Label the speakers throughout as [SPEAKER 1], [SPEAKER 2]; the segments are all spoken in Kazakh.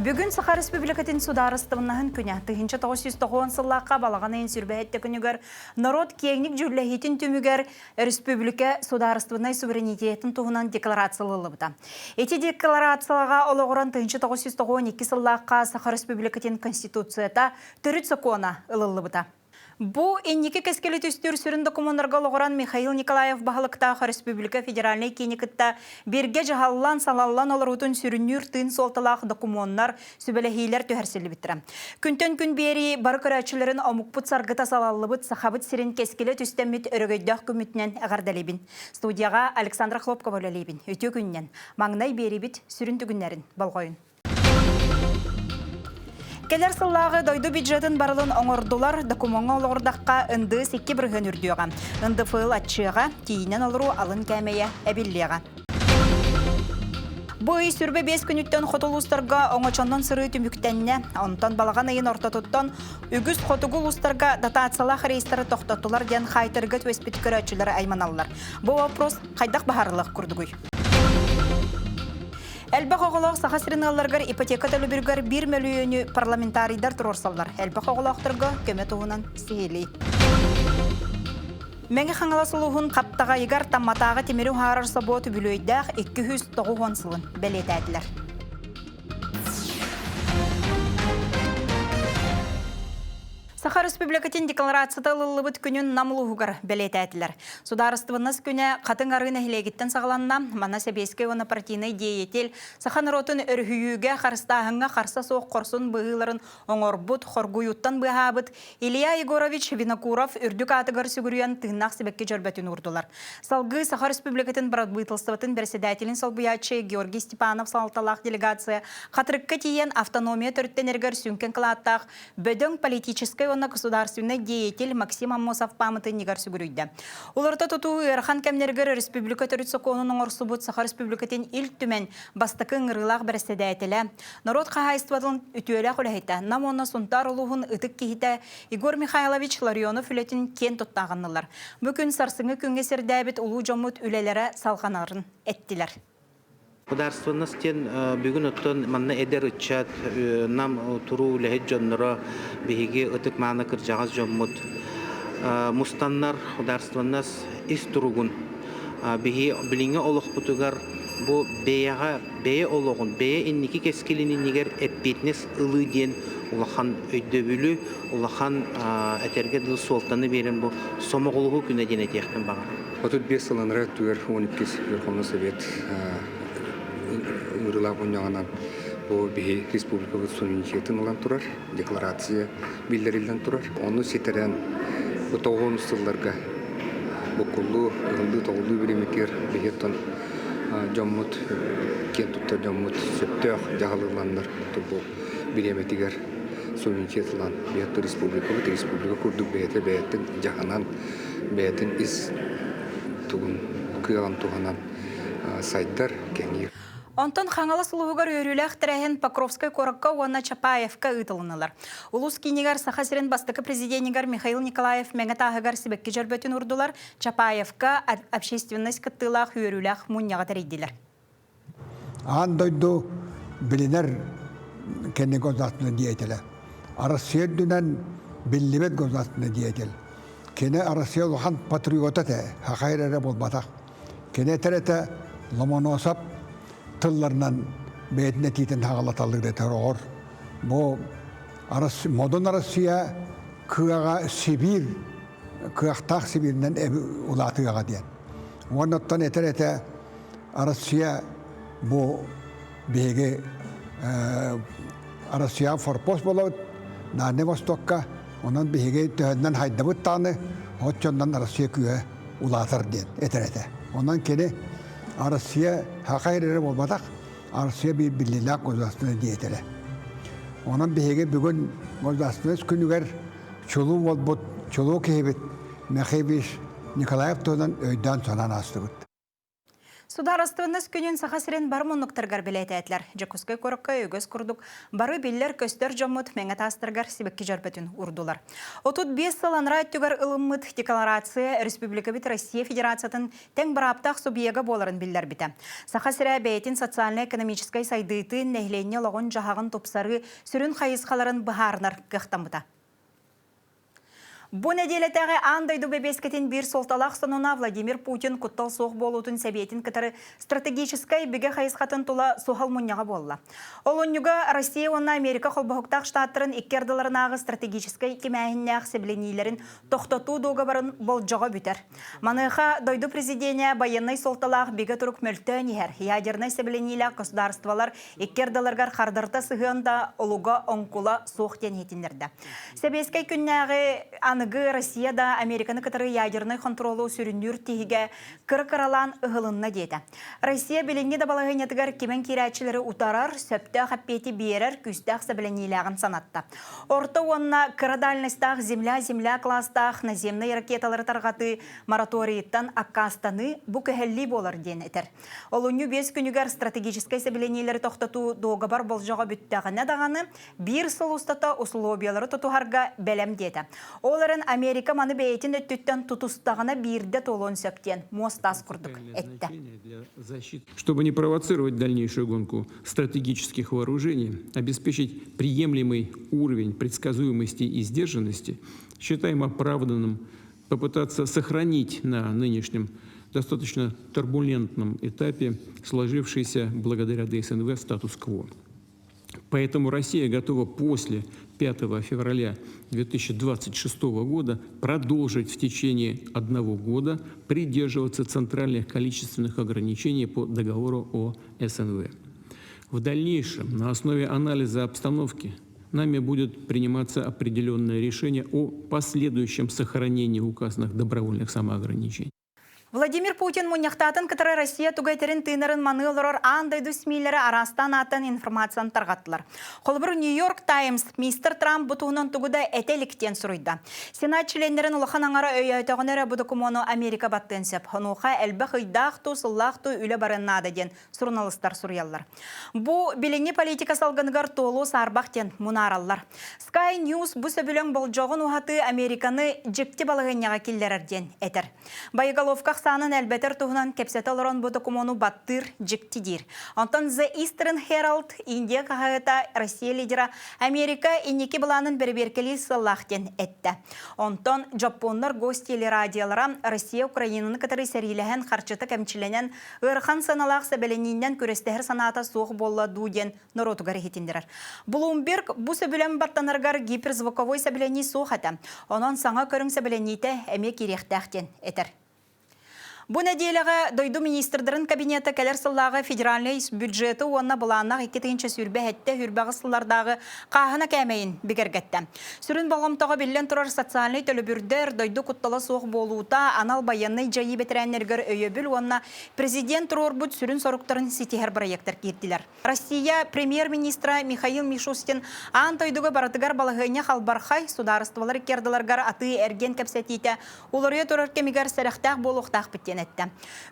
[SPEAKER 1] Бүгін Саха Республикатын сударыстығынағын күні 1990 сыллаққа балаған ең сүрбәетті күнігер народ кеңік жүрләхетін түмігер республика сударыстығынай суверенитетін туғынан декларациялы бұда. Эти декларациялыға олығыран 1992 сыллаққа Саха Республикатын конституцията түріт сокуана ылылы бұда. Бу энники кескелет үстүр сүрін документарға лоғыран Михаил Николаев бағылықтағы Республика Федеральный кенекітті берге жағаллан салаллан оларутын сүріннүр тын солталақ документтар сүбелехейлер төхәрселі біттірі. Күнтен күн бері бар көрәтшілерін омықпыт сарғыта салалыбыт сахабыт сирен кескелет үстеммет өрігөйдақ күмітінен әғардалебін. Студияға Александра Хлопкова ләлебін. Өте күннен маңнай бері бит сүрін түгінлерін балғойын. Келер сыллағы дойду бюджетін барылын оңырдылар документға олғырдаққа үнді секке бірген үрдіға. Үнді фыл атшыға, кейінен олыру алын кәмейе әбеллеға. Бұй сүрбе 5 күніттен қотылыстарға оңычондан сыры түміктенне, онтан балаған айын ортатыттан үгіз қотығыл ұстарға датациялақ рейстері тоқтатылар ден қайтырғы төспет көрәтшілері айманалылар. Бұл вопрос қайдақ бағарылық күрдігүй. Әлбақ оғылақ саға сирыналарғар ипотека төлібіргар 1 миллионы парламентарийдар тұрорсалар. Әлбақ оғылақтырға көмет оғынан сейлей. Мәңі қаңаласылығын қаптаға егар тамматаға темері ғарар сабуаты бүлөйдәқ 290 сылын бәлет әділер. Саха Республикатын декларацияда лылыбыт күнін намылығығар бәлет әтілер. Сударыстывыныз күні қатын арғын әхілегіттен сағыланна, мана сәбеске оны партийный деятел Саха наротын өрхүйіге қарыстағынға қарса соқ қорсын бұғыларын оңорбут, қоргуюттан бұғабыт Илья Егорович Винокуров үрдік атығар сүгірген тығынақ себекке жөрбәтін ұрдылар. Салғы Саха Республикатын барадбытылстыватын председателін салбуячы Георгий Степанов салталақ делегация қатырыққа тиен автономия түрттенергер сүнкен қылаттақ бөдің политической оны государственный деятель Максим Аммосов памяты негар сүгірүйді. Оларда тұту Ирхан кәмнергер республика түріт соқуының орсубыт Саха Республикатын ил түмен бастықын ұрылақ бірседәйтілі. Народ қағайыстывадың үтуелі құлайты. Намонна сұнтар ұлығын ұтық кейті Игорь Михайлович Ларионов үлетін кен тұттағынылар. Бүкін сарсыңы күнге сердәбет ұлу жомут үлелері салғанарын әттілер.
[SPEAKER 2] Ударственностен бүгін оттон манна эдер учат нам туру лехет жоннора биһиги ытык маана кыржагас жоммут мустаннар ударственнос ис туругун биһи билинге олохпутугар бу бее ологун бее инники кескилининигер эппитнес ылы диен улахан өйдөбүлү улахан этерге дыл солтаны берен бу сомоголугу күнө дене тиектен бага.
[SPEAKER 3] Отут 5 сыланра түгер 12 Верховный Совет Урылақ ойнағанан бұл бігі республика суверенитетін олан тұрар, декларация білдірілден тұрар. Оны сетерен бұл 90 сылларға бұл құлы, ғылды тоғылды біремекер бігеттен жоммут, кен тұтта жоммут, сөптіғ жағалыландар бұл біреметігер суверенитетілан бігетті республика күрдік бәйеттін жағанан бәйеттін із тұғын күйаған тұғанан сайттар кәңер.
[SPEAKER 1] Онтон қаңалы сұлығығар өріләқ тірәхен Покровскай қораққа уанна Чапаевка ұтылынылар. Улус кейнегер Саха сирен бастықы президентігер Михаил Николаев мәңітағығар себекке жәрбетін ұрдылар. Чапаевка общественность кыттылақ өріләқ мұнияға тәрейділер.
[SPEAKER 4] Андойду білінер кәне государственный деятелі. Россия дүнен білімет государственный деятель. Кәне Россия ұлған патриота тә, хақайрәрі болбатақ. Кәне тәрәті Ломоносов тылларынан бәйтіне тийтін тағалаталығы тәріғыр. Бұл модон Россия күйаға Сибир, күйақтақ Сибирінен ұлатыға дейін. Онықтан әтір Россия бұл бейге Россия форпост болауд, Нане Востокқа, онын бейге түйінен хайдабыт тағыны, отчондан Россия күйе ұлатыр дейін, әтір. Ondan kene Rusya hakayırları olmadak, Rusya bir birliğine gozastığını diyetele. Ondan bir bugün gozastığınız günüger çoluğu olbut, çoluğu kehibit, Mekhebiş Nikolayev to'dan öйдөн sonan astıbıt.
[SPEAKER 1] Сударыстығыныз күнін сақасырен бар мұнықтырғар білет әтілер. Жекускай қорыққа өгіз күрдік, бары беллер көстер жомыт мәңі тастырғар себекке жарбетін ұрдылар. Отут 5 саланра өттігар ылыммыт декларация Республика бит Россия Федерациятын тәң бір аптақ субъега боларын білдер біті. Сақасыра бәйтін социально-экономическай сайдыйты нәхлене лағын жағағын топсары сүрін қайызқаларын бұхарынар қықтамыта. Бұл неделетәғі андайды бәбескетін бір солталақ сонуна Владимир Путин құттал соқ болуытын сәбетін кітары стратегическай бігі қайысқатын тұла соғал мұнняға болла. Ол ұнныға Россия онна Америка қолбақықтақ штаттырын иккерділерінағы стратегическай кемәйіннәқ сәбіленейлерін тоқтату доға барын бол жоға бүтер. Маныға дойду президения байыннай солталақ бігі тұрық мөлті нехер. Ядернай сәбіленейлі государстволар иккерділергар қардырта сығында олуға онкула соқ ден етіндерді. Сәбескай күннәғы Анығы Россияда Американы кытары ядерный контролу сүріндүр тегіге кыр-кыралан ұғылынна дейді. Россия білінге дабалағынетігер кемен керәтшілері утарар, сөпті қаппеті берер, күстәқ сәбіленейләғын санатта. Орта онына кырадальныстақ земля кластақ наземный ракеталары тарғаты мораторийттан аккастаны бұ көхелли болар ден етер. Олуны 5 күнігер стратегическай сәбіленейлері тоқтату доғабар болжаға бүттіғіне дағаны бір сыл ұстата условиялары тұтуғарға бәлем деді. Америка маны бәйтін өттіттен тұтустағына бірді толуын сөктен мостас құрдық әтті.
[SPEAKER 5] Чтобы не провоцировать дальнейшую гонку стратегических вооружений, обеспечить приемлемый уровень предсказуемости и сдержанности, считаем оправданным попытаться сохранить на нынешнем достаточно турбулентном этапе сложившийся благодаря ДСНВ статус-кво. Поэтому Россия готова после 5 февраля 2026 года продолжить в течение 1 года придерживаться центральных количественных ограничений по договору о СНВ. В дальнейшем, на основе анализа обстановки, нами будет приниматься определенное решение о последующем сохранении указанных добровольных самоограничений.
[SPEAKER 1] Владимир Путин мұнияқтатын кітары Россия тугайтерін тыынарын манылырыр андайды смейлері арастан атын информациян тарғаттылар. Қолбыр Нью-Йорк Таймс мистер Трамп бұтуғынан тугуда әтеліктен сұрыйды. Сенат членерін ұлақан аңара өйәйтіғынері бұдықымону Америка баттын сеп. Онуға әлбі қыйдақту, сыллақту үлі барыннады ден сұрыналыстар сұрыялар. Бұ біліңі политика салғынығар толу сарбақтен мұнаралар. Sky News бұ сөбілің бұл жоғын ұғаты Американы жекті балығынняға келдерерден әтір. Байығаловқа санын әлбәтер туғынан кепсеті олырын бұды комону баттыр жіктидир. Онтан The Eastern Herald Индия қағайыта Россия лидера Америка инеки бұланын бір-беркелі сыллақтен әтті. Онтан Жапонлар гостелі радиялара Россия Украинаны кітірі сәриліген қарчыты кәмчіленен ұрхан саналақ сәбәленінен көрестәр саната соғы болла дуден нұротуғар етіндірер. Bloomberg бұ сөбілен баттанырғар гиперзвуковой сәбілені соғаты. Онан саңа көрің сәбіленіті әме керектәқтен әтір. Бұл неделігі дойду министрдерін кабинеті кәлер сыллағы федеральный бюджеті онына бұланнақ 2-тінші сүрбе әтті үрбағы сыллардағы қағына кәмейін бігергетті. Сүрін бағымтаға білен тұрар социальный төлібірдер дойду құттала соқ болуыта анал баянный жайы бетерәнергер өйебіл онына президент тұрор бұд сүрін сорықтарын сетихер проекттер кеттілер. Россия премьер-министра Михаил Мишустин ан тойдуғы баратығар балығыне қалбархай сударыстывалар керділарғар аты әрген кәпсәтейті олария тұрар кемігер сәріқтақ болуқтақ біттен.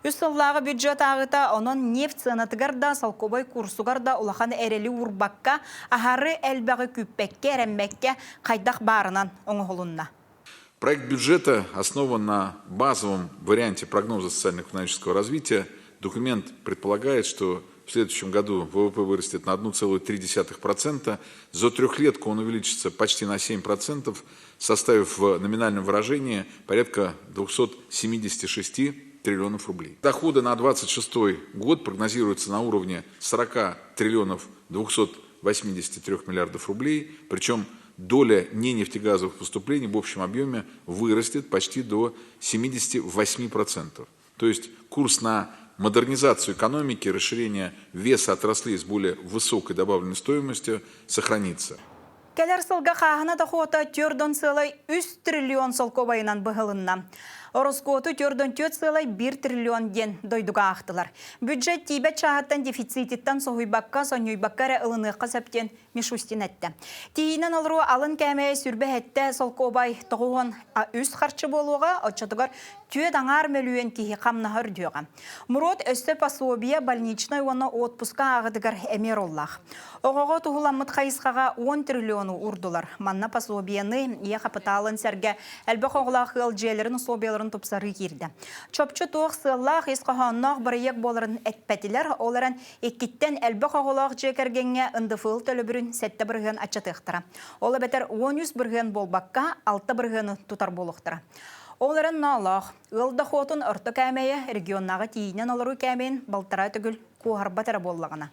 [SPEAKER 1] Үстіллағы бюджет ағыта оның нефт сынатығарда салкобай курсуғарда улақан әрелі урбаққа ағары әлбәғі күппәкке әрәмбәкке қайдақ барынан оңғылынна.
[SPEAKER 6] Проект бюджета основан на базовом варианте прогноза социально-экономического развития. Документ предполагает, что в следующем году ВВП вырастет на 1,3%. За трехлетку он увеличится почти на 7%, составив в номинальном выражении порядка 276 триллионов рублей. Доходы на 2026 год прогнозируются на уровне 40 триллионов 283 миллиардов рублей, причем доля ненефтегазовых поступлений в общем объеме вырастет почти до 78%. То есть курс на модернизацию экономики, расширение веса отраслей с более высокой добавленной стоимостью сохранится.
[SPEAKER 1] Келер сылға қағына тақуата түрден сылай 3 триллион солко байынан бұғылынна. Ороскоту төрдөн төт сылай 1 триллион ден дойдуга ақтылар. Бюджет тибет чағаттан дефицитеттен соғуйбаққа, сонюйбаққара ылыныққа сәптен Мишустин әтті. Тейінен алыру алын кәмәе сүрбе әтті солқобай тұғуын үз қарчы болуға, отчатығар түйет аңар мөлуен кейі қамнағыр дүйоға. Мұрот өсті пособия больничной оны отпуска ағыдығар әмер оллақ. Оғаға тұғыламыт қайысқаға 10 триллиону урдулар. Манна пособияны е қапыталын сәрге әлбі қоғылақ ғыл желерін собияларын тұпсары керді. Чопчы тоқ сыллақ есқағаннақ бір ек боларын әтпәтілер, оларын еккеттен әлбі қоғылақ жекергенге ұндыфыл төлі сәтті бірген ачатықтыра. Олы бәтір 10 бірген болбаққа 6 біргені тұтар болуқтыра. Оларын налақ, ұлда қотын ұрты кәмейі регионнаға тейінен олару кәмейін балтыра түгіл қуғарбатыра боллағына.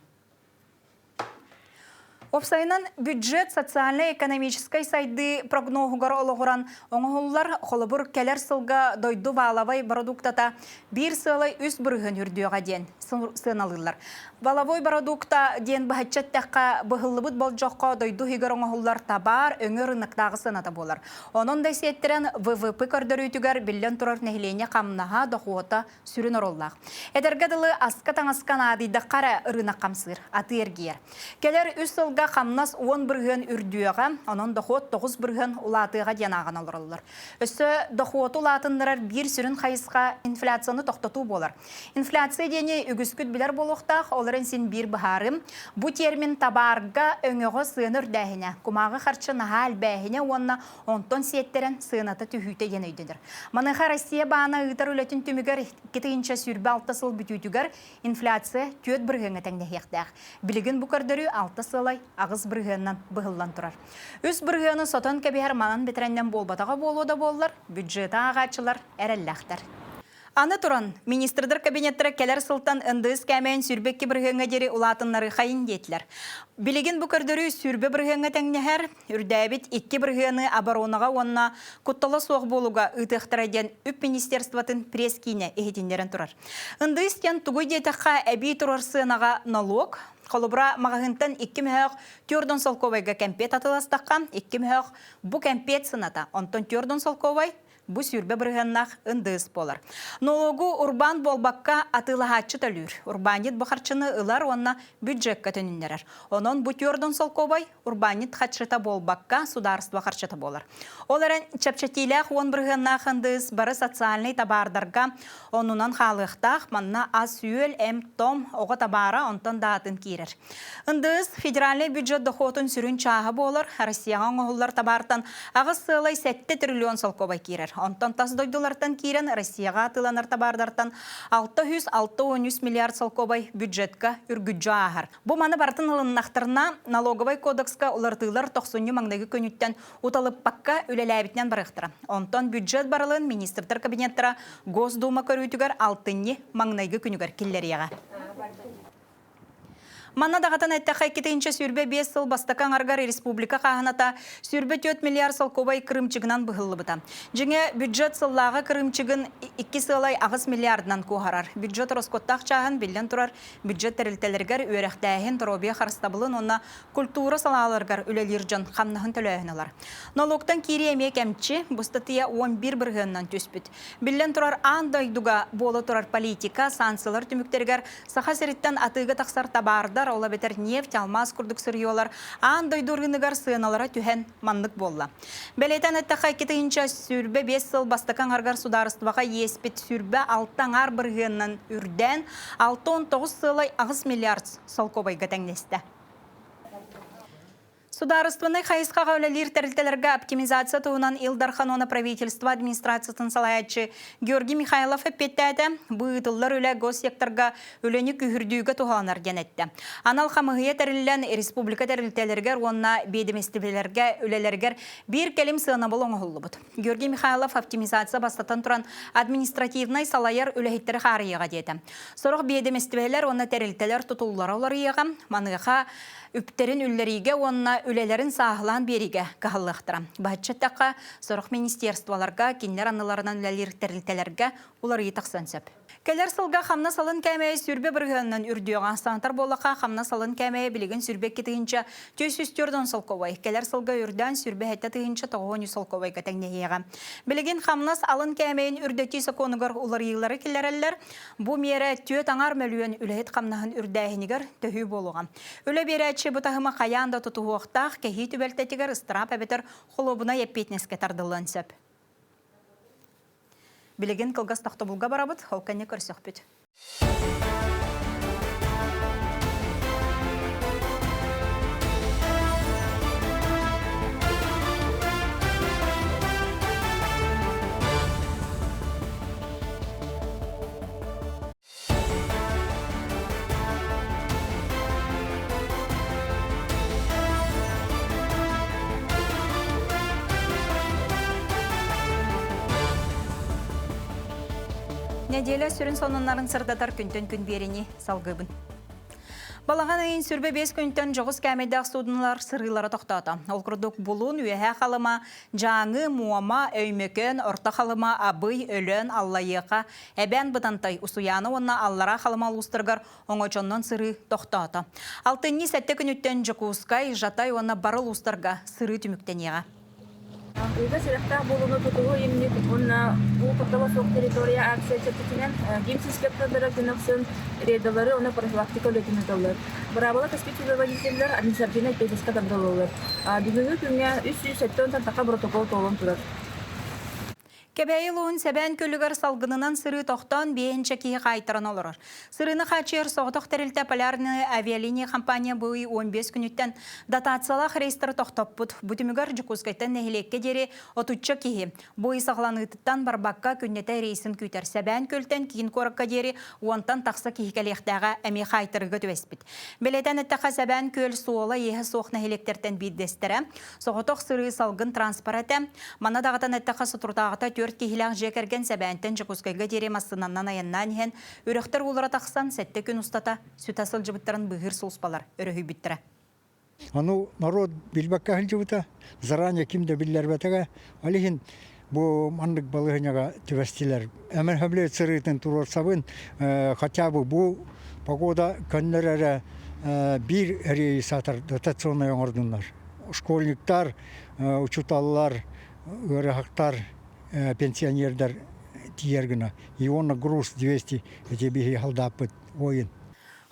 [SPEAKER 1] Опсайынан бюджет социально-экономической сайды прогнозугар олығыран оңғылар қолыбыр кәлер сылға дойду балавай продуктата бір сылай үс бірген үрдіға ден сыналылар. Балавой продукта ден бәтчет тәққа бұғылыбыт бол жоққа дойду хигар оңғылар табар өңір нықтағы сыната болар. Оның да сеттерен ВВП көрдірі үтігер білен тұрар нәхілене қамнаға доқуыта сүрін ороллақ. Әдергеділі асқа-таңасқан адыйда қара ұрына қамсыр, аты ергер. Кәлер үс сылға қамнас 10 бірген үрдіға, оның доқуыт 9 бірген ұлатыға денаған алырылыр. Өсі доқуыт ұлатындырар бір сүрін қайысқа инфляцияны тоқтату болар. Инфляция дене үгіскүт білер болуқтақ, оларын сен бір бұхарым. Бұ термин табарға өңіғы сыыныр дәхіне, күмағы қарчы нағал бәхіне онына онтон сеттерін сыынаты түхүйті ен өйдінір. Маныға Россия бағана ұйтар үлетін түмігер кетігінші сүрбі 6 сыл бүтүйтігер инфляция төт біргені тәңді хеқтәқ. Білігін бұқырдыры 6 сылай ағыз біргеннен бұғылдан тұрар. Үз біргені сотын кәбігер манан бітірәнден болбатаға болуда болылар, бюджеті ағачылар әрәлләқтар. Аны туран, министрдер кабинеттері кәлер сылтан ындыз кәмәйін сүрбекке біргенге дері ұлатынлары қайын детлер. Білеген бүкірдірі сүрбе біргенге тәңнехер, үрдәбет 2 біргені оборонаға онына құттылы соқ болуға ұтықтыраден үп министерстватын пресс-кейіне ехетіндерін тұрар. Ындыз кен тұғый детіққа әбей тұрар сынаға налог, Қолыбыра мағағынтан 2 мүхәқ түрден солковайға кәмпет атыластаққа, 2 мүхәқ бұ кәмпет сыната, онтан түрден солковай бұ сүрбе біргеннақ үндіз болар. Налогу урбан болбаққа атылағатшы төлір. Урбанит бұқарчыны ұлар онына бюджетка төніндерер. Онын бұ түрден солковай урбанит қатшыта болбаққа сударство қарчыта болар. Оларын чапчатилях 10 біргеннақ үндіз бары социальный табардарға онынан қалықтақ манна аз сүйел том оғы табара онтан датын кейрер. Үндіз федеральный бюджет доходын сүрін чағы болар. Россияған оғылар табартан ағыз сылай 7 триллион солковай кейрер. Онтан тас дойдулартан кирен Россияға атыланар табардартан 600-613 миллиард солковай бюджетка үргүджі ағар. Бұ маны бартын ылыннақтырына налоговай кодекска улартылар 90 маңдегі көнүттен уталып пакка үлеләбітнен барықтыра. Онтан бюджет барылын министртер кабинеттера Госдума көрүйтігер 6 маңдегі көнігер келлерияға. Манна дағатан әттіқай кетейінші сүрбе 5 сыл бастакан аргар республика қағаната сүрбе 4 миллиард солковай кырымчығынан бұғылы бұта. Жеңе бюджет сыллағы кырымчығын 2 сылай ағыз миллиардынан көғарар. Бюджет роскоттақ чағын білден тұрар бюджет тәрілтелергер өріқтәйін тұробия қарыстабылын онна культура салаларғар үлелер жан қамнағын төләйінілар. Налогтан кері әме кәмчі бұстатыя 11 біргіннан түспіт. Білден тұрар андайдуға болы тұрар политика, сансылар түміктергер сақа серіттен атыға тақсар табарды ола бетер нефть, алмаз күрдік сырйолар, андай дұрғынығар сыналара түхен мандық болла. Бәлейтен әттіқай кетейінші сүрбе 5 сыл бастакан аргар сударыстываға еспет сүрбе 6 аңар біргеннен үрден 6-19 сылай ағыз миллиард солковайға тәңнесті. Сударыстываны қайысқаға өлелер тәрілтелерге оптимизация туынан Илдарханона правительства администрациясын салаятчы Георгий Михайлов әппеттәді бұйытылар өлі госсекторға өлені күхірдүйгі туғанар денетті. Анал қамығыя тәрілілен республика тәрілтелергер, онына бейдеместівелерге өлелергер бір кәлім сығына бұл оңғылы бұд. Георгий Михайлов оптимизация бастатан тұран административнай салайыр өліхеттері қарыйыға деді. Сұрық бейдеместівелер, онына тәрілтелер тұтулылар олар еға, маныға үптерін үллеріге, онына үлелерін сағылан беріге қағылықтыра. Бәтчеттаққа сұрық министерстваларға, кендер аныларынан үлелер тәрілтелерге олар етақсан сөп. Келер сылга хамна салын кәмәйе сүрбе біргіннен үрдіоға. Сантар болақа хамна салын кәмәйе білігін сүрбе кетігінші төс үстерден солковай. Келер сылга үрден сүрбе әтті тігінші тоғын солковай кәтәңнеғеға. Білігін хамнас алын кәмәйін үрдеті сақонығыр улар елері келерелер. Бұ мере төт аңар мөлуен үләйт хамнағын үрдәйінігер төхі болуға. Үлі бері әтші бұтағыма қаянда тұтығы оқтақ кәхи түбәлтетігер ыстырап әбетер қолыбына еппетнеске тардылын сөп. Білеген кылгас тақты бұлға барабыд, холканне көрсек бүт. Неделя сүрін сонынларын сырдатар күнтен күн берені салғыбын. Балаған айын сүрбе 5 күнтен жоғыз кәмейдақ судынлар сырғылары тоқтады. Ол күрдік бұлын, үйәе қалыма, жаңы, муама, өймекен, орта қалыма, абый, өлін, аллайыға, әбән бұтантай, ұсуяны онна аллара қалыма лұстырғар оңочоннан сыры тоқтады. Алтынни сәтті күніттен жүкуызқай, жатай онна бары лұстырға сыры түміктенеға.
[SPEAKER 7] Уйга сирахта болуну тутугу имни онна бу кутала сок территория акция чатытынан гимс инспекторлары гынаксын рейдалары оны профилактика lötümüdürler. Барабала каспитчилер водительлер административный тезиска тандырылылар. Бүгүнкү күнгө 370 тантака протокол толон турат.
[SPEAKER 1] Кебәйілуын сәбән көлігер салғынынан сыры тоқтан бейінші кейі қайтырын олырыр. Сырыны қачер соғытық тәрілті полярны авиалиния компания бұй 15 күніттен датациялақ рейстері тоқтап бұд. Бұтымығар жүкізгайтын нәхілекке дере отуччы кейі. Бұй сағланыттан барбаққа күннеті рейсін күйтер. Сәбән көлтен кейін қорыққа дере онтан тақсы кейікәлектіға әме қайтырығы төвеспіт. Белетен әттіға сәбән көл суолы ехі соқ нәхілектерден бейдестірі. Соғытық сыры салғын транспараты. Мана дағытан әттіға сұтыртағыта төрт кейілақ жекерген сәбәнтен жүкізгайға дере масынаннан аяннан ехен өріқтер олыра тақсан сәтті күн ұстата сүт асыл жыбыттарын бұғыр сұлыспалар өрігі біттірі.
[SPEAKER 8] Ану народ билбакка хылжыбыта заранее кимде биллер бетеге алихин бу мандык балыгыняга тивестилер. Әмен хөмле цырытын турор сабын хотя бы бу погода көннөрөрө бир рейс атар дотационный оңордунлар. Школьниктар, учуталлар, өрөхактар, пенсионердар тиергіна. И он груз 200 эти беги халдапыт ойын.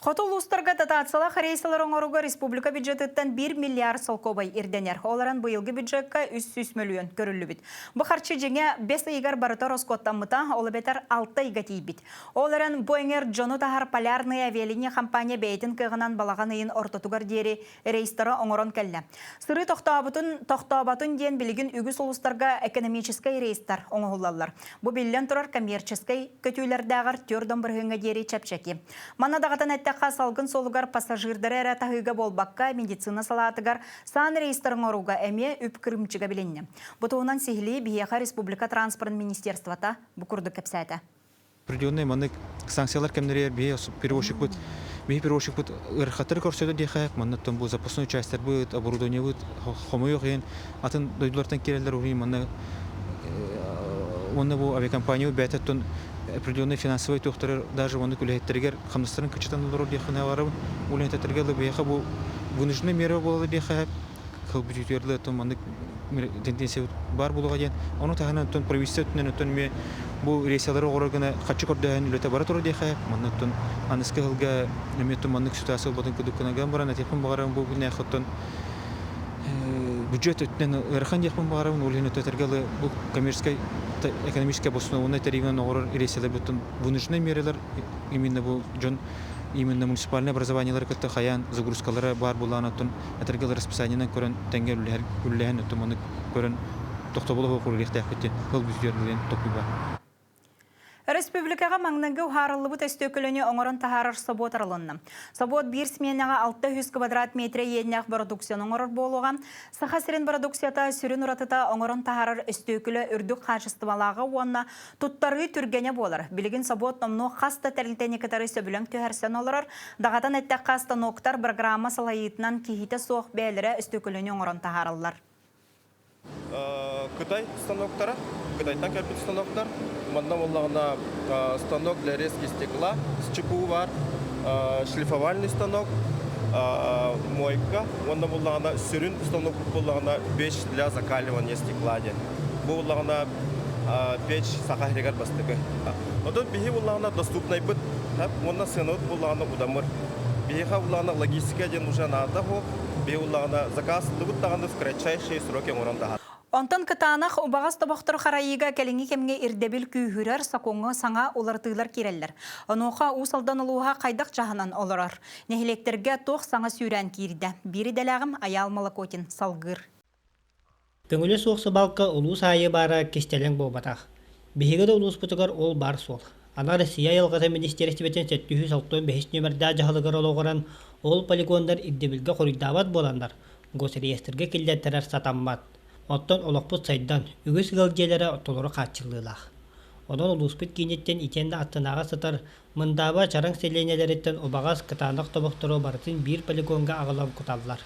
[SPEAKER 1] Хотол устарга тататсалах рейсалар оңоруга республика бюджететтен 1 миллиард солкобай ирденер. Оларан бұйылғы бюджетка 300 миллион көрілі бит. Бұқарчы жене 5 игар барыта Роскоттан мұта, олы бетер 6 ига тейбит. Оларан бойңер жону тахар полярный авиалиния компания бейтін кығынан балаған айын ортотугар дері рейстары оңорон кәлі. Сыры тоқтабатын ден білігін үгі солустарга экономическай рейстар оңығылалар. Бұ білден тұрар коммерческай көтүйлердағар түрден біргіңі дері чәпчәки. Мана дағатан салгын солугар пассажирдары әрі тағыға болбаққа медицина салатыгар сан рейстерін оруға әме үп кірімчіға біленне. Бұтуынан сихли Бияха Республика транспорт министерствата бұкұрды кәпсәті.
[SPEAKER 9] Определенные маннык санкциялар кемнерер бие перевозчик будет ырхатыр көрсөтө дехак маннаттан бу запасной частьтер будет оборудование будет хомойок ен атын дойдулардан керелер ури манна онна бу авиакомпания бәтәттен определенные финансовые тухтары даже он кулехтергер хамнастарын кычтан лору дехнаварым улентергер беха бу вынужденные меры было беха кыл бюджетлер то мандык тенденция бар булуга ден оны тагынан тон провести тон ме бу рейсалары органы хачы көрдән үлете бара туры деха маннаттан аныскы хылга неметон мандык ситуация болдын кудукканаган барана тепен багарам бу не хаттан бюджет өтнен ырхан дехпен багарам улен өтергеле бу коммерческий экономическая обоснованная тарифная нагрузка рейсалар бутын вынужденные меры именно бу жон именно муниципальное образование ларкатта хаян загрузкалары бар буланатын этергел расписаниенен көрөн теңге үлләһен өтөмөне көрөн тохтоболо хокурлыктак кетти кыл бүзгөрлүгүн топуба.
[SPEAKER 1] Республикаға маңныңғы ұхарылы тәстөкіліне оңырын тахарыр собот арылынны. Собот бір сменаға 600 квадрат метре едінәқ продукцияның оңырыр болуға, сақа сірін продукцията сүрін ұратыта оңырын тахарыр өстөкілі үрдік қажыстымалағы оңына тұттары түргене болыр. Білігін собот номну қаста тәрілтені кітары сөбілің төхәрсен олырыр. Дағадан әттәк қаста ноқтар программа салайытынан кейіті соқ бәлірі өстөкіліне оңырын тахарылар.
[SPEAKER 10] Қытай станоктары Кытайдан кәлбит станоктар. Манна боллағына станок для резки стекла с ЧПУ бар, шлифовальный станок, мойка. Манна боллағына сүрін станок боллағына печь для закаливания стекла. Бұл боллағына печь сахаригар бастығы. Одан бихи боллағына доступный бұд. Манна сынот боллағына удамыр. Бихиха боллағына логистика ден уже надо хо. Бихи боллағына заказ лыбыттағаны в кратчайшие сроки орындағаны.
[SPEAKER 1] Онтон кытаанах убагас тобохтор харайыга келинги кемге ирдебил күйүрөр сакоңго саңа олартыйлар киреллер. Онуха усалдан улууга кайдак жаһанан олорор. Нехилектерге тох саңа сүйрән кирде. Бири делагым Аял Малакотин салгыр.
[SPEAKER 11] Көңүлө суоксы балка улус айы бара кестелең болбатах. Бихиге улус бутугар ол бар сол. Ана Россия ялгата министерствотен 765 номерда жаһалыгар ологоран ол полигондар ирдебилге корuyдабат боландар. Госреестрге килдеттерер сатаммат. Оттон олоқпут сайдан үгіс ғылжелері отолыры қатшылылақ. Онон улуспет кейнеттен итенді аттынаға сытар, мындаба чарың селенелереттен обағас кытанық тобықтыру барытын бір полигонға ағылам құталылар.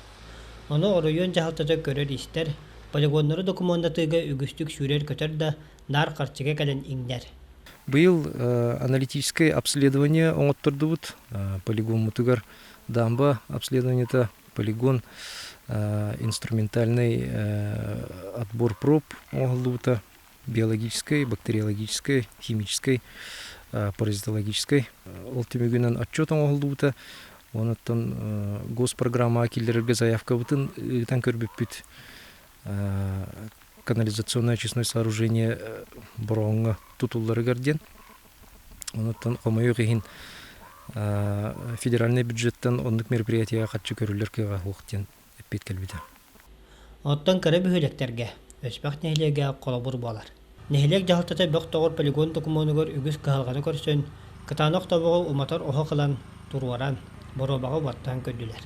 [SPEAKER 11] Оны оройон жағалтыды көрер істер, полигонлары документатыға үгістік сүрер көтерді, нар қарчыға кәлін иңдер.
[SPEAKER 9] Был аналитическое обследование оңоттырдыбыт, полигон мутыгар дамба обследование-то полигон инструментальный отбор проб оглута биологической, бактериологической, химической, паразитологической. Ултимигунан отчет оглута, он оттан госпрограмма киллерге заявка бутын тан көрбүппүт канализационное очистное сооружение бронга тутуллары гарден. Он оттан комойгин федеральный бюджеттен ондук мероприятия катчы көрүлөр кыга уктен Петкелбиде.
[SPEAKER 11] Оттан кара бүһүлектерге, өспәк нехилеге колобур болар. Нехилек жалтата бөк тоғыр полигон документугар үгіз кыһалганы көрсөн, кытанок тобугу уматар охо кылан туруаран, боробагы баттан көдүлер.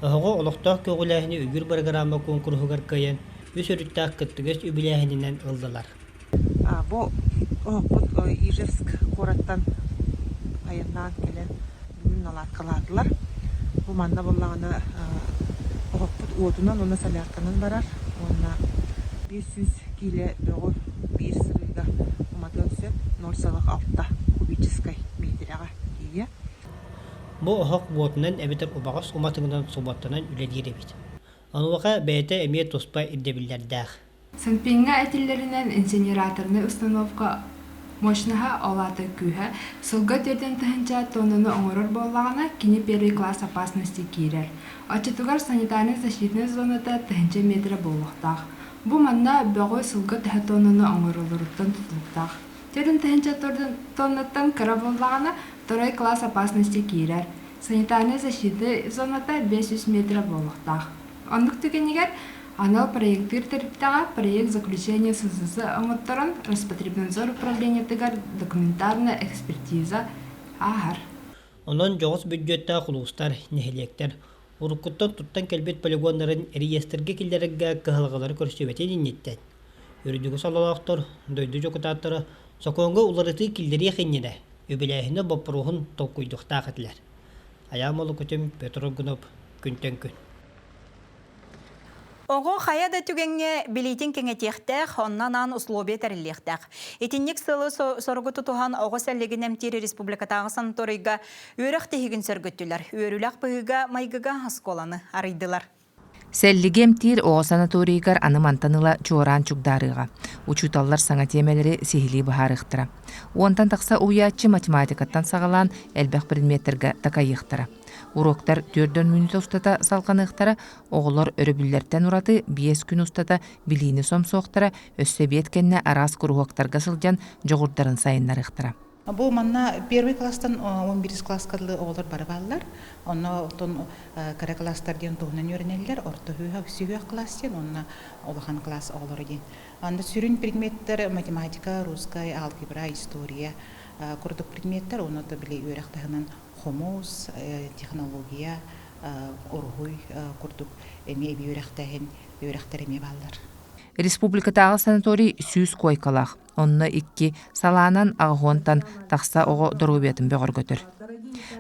[SPEAKER 11] Охого олохтоох көгүлэхини үгүр программа конкурсугар кыйын, үс өрүттаах кыттыгыс үбилэхининен ылдылар.
[SPEAKER 12] Бу охпут Ижевск кораттан айыннан келен бүгүн алаткаладылар. Бу манна боллагына Оғықпыт уотунан оны салярканын барар. Онна 500 киле бөғі бір сырыға ұматы өсіп 0,6 кубической метріға кейе.
[SPEAKER 11] Бұл оғық уотунан әбетір ұбағас ұматыңынан сұбаттынан үледер әбет. Ануаға бәйті әме тоспай ирдебілдердәғ.
[SPEAKER 13] Санпинга әтілерінен инсинераторны установка мощнаха олаты күйі сылға терден тахынча тонны оңырыр болағына кені первый класс опасности кирер. Очетугар санитарный защитный зонада тахынча метра болуқтақ. Бұ манна бөғой сылға тахы тонны оңырылырыттан тұтылықтақ. Терден тахынча тоннаттан кыра болағына второй класс опасности кирер. Санитарный защитный зонада 500 метра болуқтақ. Ондық түгенегер Анал проектыр терптага проект заключения ССС омоттаран Роспотребнадзор управления тыгар документарная экспертиза ахар.
[SPEAKER 11] Онон жоғыз бюджетта құлуыстар, нехилектер, уруккуттан туттан келбет полигонларын реестрге келдерге кыһалгалары көрсөбетен иннеттен. Үрдүгү салалақтар, дойду жокутаттары, соконго уларыты килдери хеннеде, өбеләһине боппурухун толкуйдуктаа кетилер. Аямолу көтөм Петр Гунов күнтен күн.
[SPEAKER 1] Оғы қаяда түгенге билейтін кеңетектәқ, оннан условия тәрілектәқ. Етіннік сылы сорғы тұтуған оғы сәлеген әмтері республикатағы санаторийға өріқ тегін сөргіттілер. Өріләқ бұғыға майғыға асколаны арыйдылар.
[SPEAKER 14] Сәллигем тир оғы санаторийгар анымантаныла чуаран чугдарыға. Учуталлар саңа темелері сихили бахарықтыра. Онтан тақса уячы математикаттан сағалан әлбәқ предметтерге такайықтыра. Уроктар 4 минут устата салқанықтара, оғылар өрөбіллерден ураты 5 күн устата билийни сом соқтара, өссөбеткенне арас куруғақтарға сылжан жоғырдарын сайынларықтыра.
[SPEAKER 15] Бұл манна первый класстан 11 класскадылы оғылар бары балылар. Онна отон кара класстарден туғынан өрінелілер, орта хүйі сүйі класстен, онна олыған класс оғылар ден. Анда сүрін предметтер математика, русская, алгебра, история, күрдік предметтер, оны да білей өріқтағынан хомоз, технология, орғуй күрдік әме өріқтар әме балылар.
[SPEAKER 14] Республикатағы санаторий сүйіз койкалақ. Онны 2 саланан ағуантан тақса оғы дұрубетін бөғір көтір.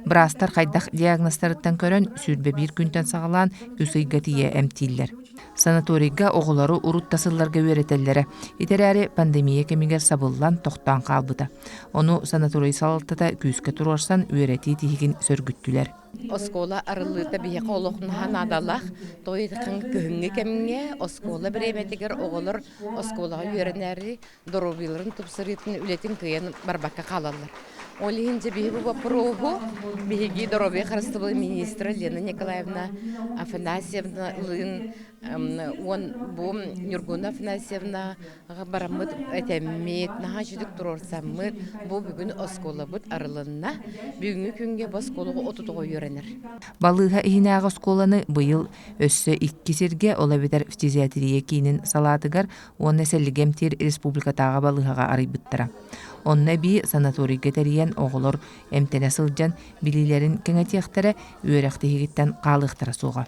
[SPEAKER 14] Бірастар қайдақ диагностарыттан көрін сүрбе 1 күнтен сағалан үсейгатие әмтейлер. Санаторийга оғылары урут тасылларга өретеллері. Итерәри пандемия кемигер сабыллан тоқтан қалбыта. Оны санаторий салалтата күйіске тұрарсан өрети тихигин сөргүттүлер.
[SPEAKER 16] Оскола арылыта бие колохнахан адалах тойдыкын күнгө кемге оскола биреметигер оголор осколага үйренери доробиларын тупсырытын үлетин кыян барбакка калалар. Олинже бие бу вопрогу биги дороби харстыбы министра Лена Николаевна Афанасьевна лын он бу Нюргуна Афанасьевна барамыт этемет наха жүдүк турорсамыт бу бүгүн оскола бут арылынна бүгүнкү күнгө босколого отутуга үйренер.
[SPEAKER 14] Балыга ихинага осколаны быйыл өссө 2 серге олабитер фтизиатрия кийинин салатыгар он эселигемтир республикатага балыгага арыйбыттара. Онна би санаторийге териян оғылыр эмтене сылжан билилерин кеңетияқтары үйеректігіттен қалықтыра суға.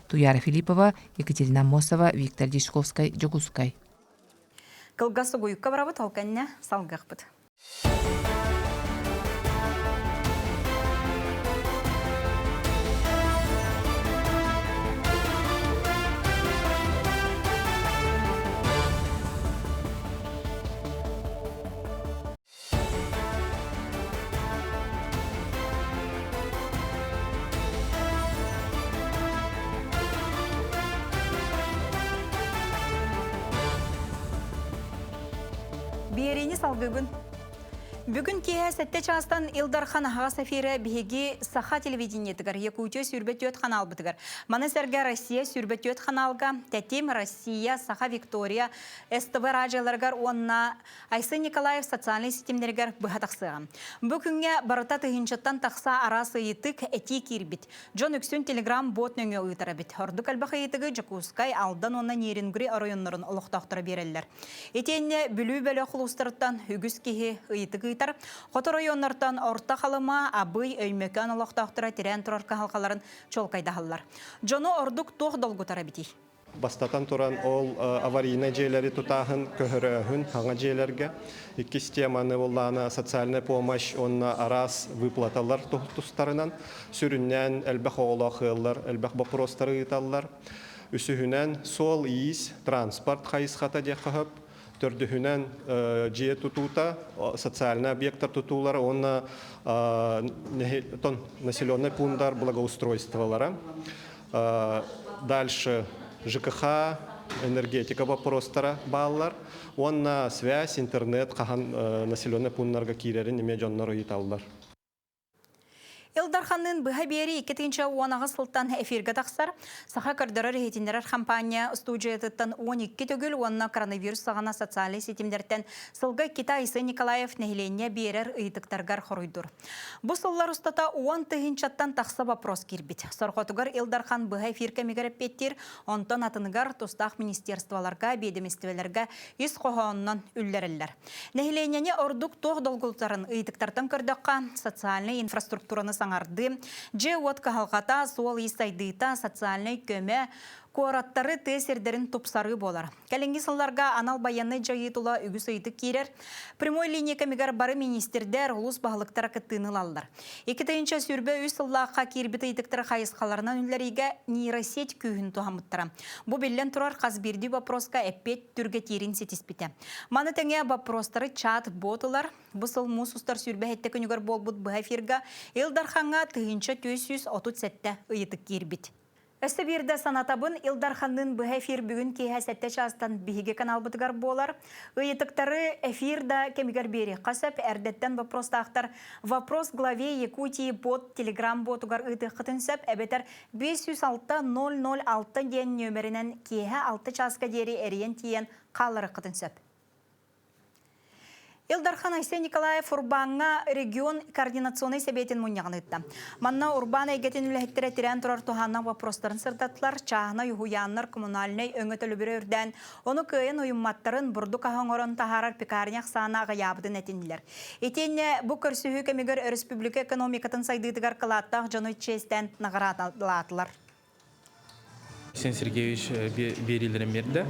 [SPEAKER 14] Туяра Филиппова, Екатерина Мосова, Виктор Дишковскай, Джокускай.
[SPEAKER 1] Кылгасы гуюкка барабыт алканне салгақпыт. Биерини салгыгын. Бүгін кеге сәтті частан Илдархан Аға Сафиры бігеге Саха телевидениетігір, Якутия сүрбет канал бітігір. Маны сәрге Россия сүрбет каналға, тәтем Россия, Саха Виктория, СТВ радиоларғар онна Айсы Николаев социальный сетемдергер бұғатақсыға. Бүгінге барыта тұхыншыттан тақса арасы етік әти кирбит. Джон Үксін телеграм бот нөңе ұйтара бит. Орды кәлбақы етігі Джакускай алдан онна неренгүрі арайонларын ұлықтақтыра берелер. Етенне бүлі бәлі құлыстырыттан үгіз кеге ұйтығы Хотор районнардан орта қалыма абый өймекан олақтақтыра терен тұрарқа халқаларын чолқайдағылар. Жону ордук тоқ долгутара бити.
[SPEAKER 10] Бастатан туран ол аварийный жейлери тутахын көһөрөһүн хаңа жейлерге. Икки системаны боллана социальная помощь онна арас выплаталар тустарынан сүрүннән элбэх оолахылар, элбэх вопростары италлар. Үсүһүнән сол иис транспорт хайысхата дехахып төрдүһүнен жие тутута социальный объекттар тутулары онна населенный пунктар благоустройстволара. Дальше ЖКХ, энергетика вопростара баллар, онна связь, интернет кахан населенный пунктарга кирерин неме жоннор ыйталлар.
[SPEAKER 1] Илдарханның бұға бері 2-ші оңағы сылттан эфирге тақсар, сақа көрдірі рейтіндерер компания студиятыттан 12 төгіл онына коронавирус сағана социалий сетімдерден сылғы Китайсы Николаев нәхіленне берер ұйтықтарғар қоройдыр. Бұл сыллар ұстата 10-шаттан тақса вопрос кербет. Сорғатығар Илдархан бұға эфирге мегеріп беттер, онтан атынығар тұстақ министерстваларға, бедеместевелерге ес қоғанынан үллерілер. Нәхіленне ордық тоқ долгылтарын ұйтықтардан көрдіққа социальный инфраструктураны саңарды, же отқа халқата сол истайдыйта социальный көме Кораттары тесердерін топсары болар. Кәленгі сылларға анал баянны жайытыла үгіс өйті керер. Прямой линия кәмегер бары министердер ұлыс бағылықтары кіттіні лалдар. Екітайынша сүрбе үз сыллаққа кербіті етіктері қайысқаларынан үллеріге нейросет күйін туғамыттыра. Бұ беллен тұрар қазберді вопроска әппет түрге терін сетіспіті. Маны тәңе вопростары чат ботылар. Бұсыл мұсустар сүрбе әтті күнігер болбұд бұғафирға Илдарханға түйінші 237 ұйытық кербіт. Өсі берді санатабын Илдарханның бұға эфир бүгін кейі сәтті частан бігі канал бұтығар болар. Ұйытықтары эфирда кемігер бері қасып әрдеттен вопростақтар. Вопрос главе Якутии бот телеграм ботығар ұйты қытынсып әбетер 506-006 ден нөмірінен кейі 6 часқа дері әрен тиен қалары қытынсып. Илдархан Айсы Николаев Урбанға регион координационный сәбетін мұнияғыныдды. Манна Урбан әйгетін үләхеттері тирен тұрар туғаннан вопростарын сырдаттылар, чағына юхуянлар коммунальный өңі төлі үрден, оны көйін ұйымматтарын бұрды қағаңырын тахарар пекарняқ сағына ғаябыдың әтінділер. Етенне бұл көрсігі кемегер республика экономикатын сайдыдығар қылаттақ жоны честен нағыратылатылар.
[SPEAKER 17] Сен Сергеевич берилерин берди.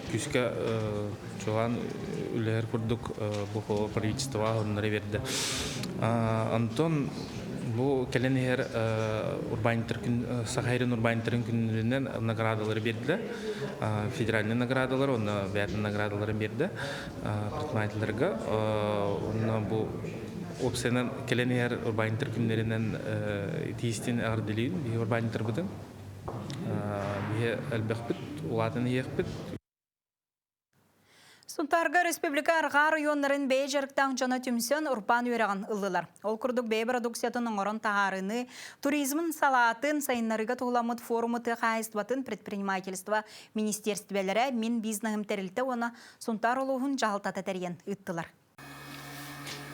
[SPEAKER 17] Күскө чоған үлер курдук бухо правительство оннары берди. Антон Бу келенер урбанитер күн Сахайрын урбанитерин күнүнөн наградалары берди. Федеральный наградалар, онна бәтин наградалары берди предпринимательлерге. Онна бу опсенен келенер урбанитер күннеринен тиистин ардылын би урбанитер бутун. Би албахбит, улатын ехбит.
[SPEAKER 1] Сунтарга республика арга районнарын бей жарыктан жана түмсен урпан үйраған ыллылар. Ол күрдік бей продукциятының орын тағарыны, туризмын салатын сайынларыга туғыламыд форумы тыхайыстыбатын предпринимательство министерствелері мен бизнесім тәрілті оны Сунтар олуғын жағылтата тәрген ыттылар.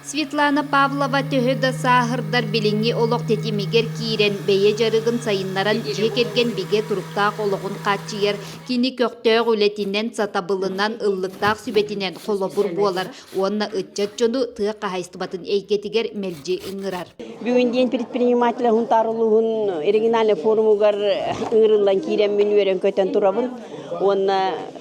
[SPEAKER 18] Светлана Павлова төхөді сағырдар біліңі олық тетемегер кейрен бейе жарығын сайынларан жекерген биге тұруқтақ олығын қатчиер, кені көқтөг үлетінен сатабылынан ыллықтақ сүбетінен қолобыр болар, онына ұтчат жону тұғы қағайстыбатын әйгетігер мәлже ұңырар.
[SPEAKER 19] Бүгін дейін предпринимателя хунтарылығын оригинальный форумугар ұңырылан кейрен мен өрен көтен тұрабын. Онына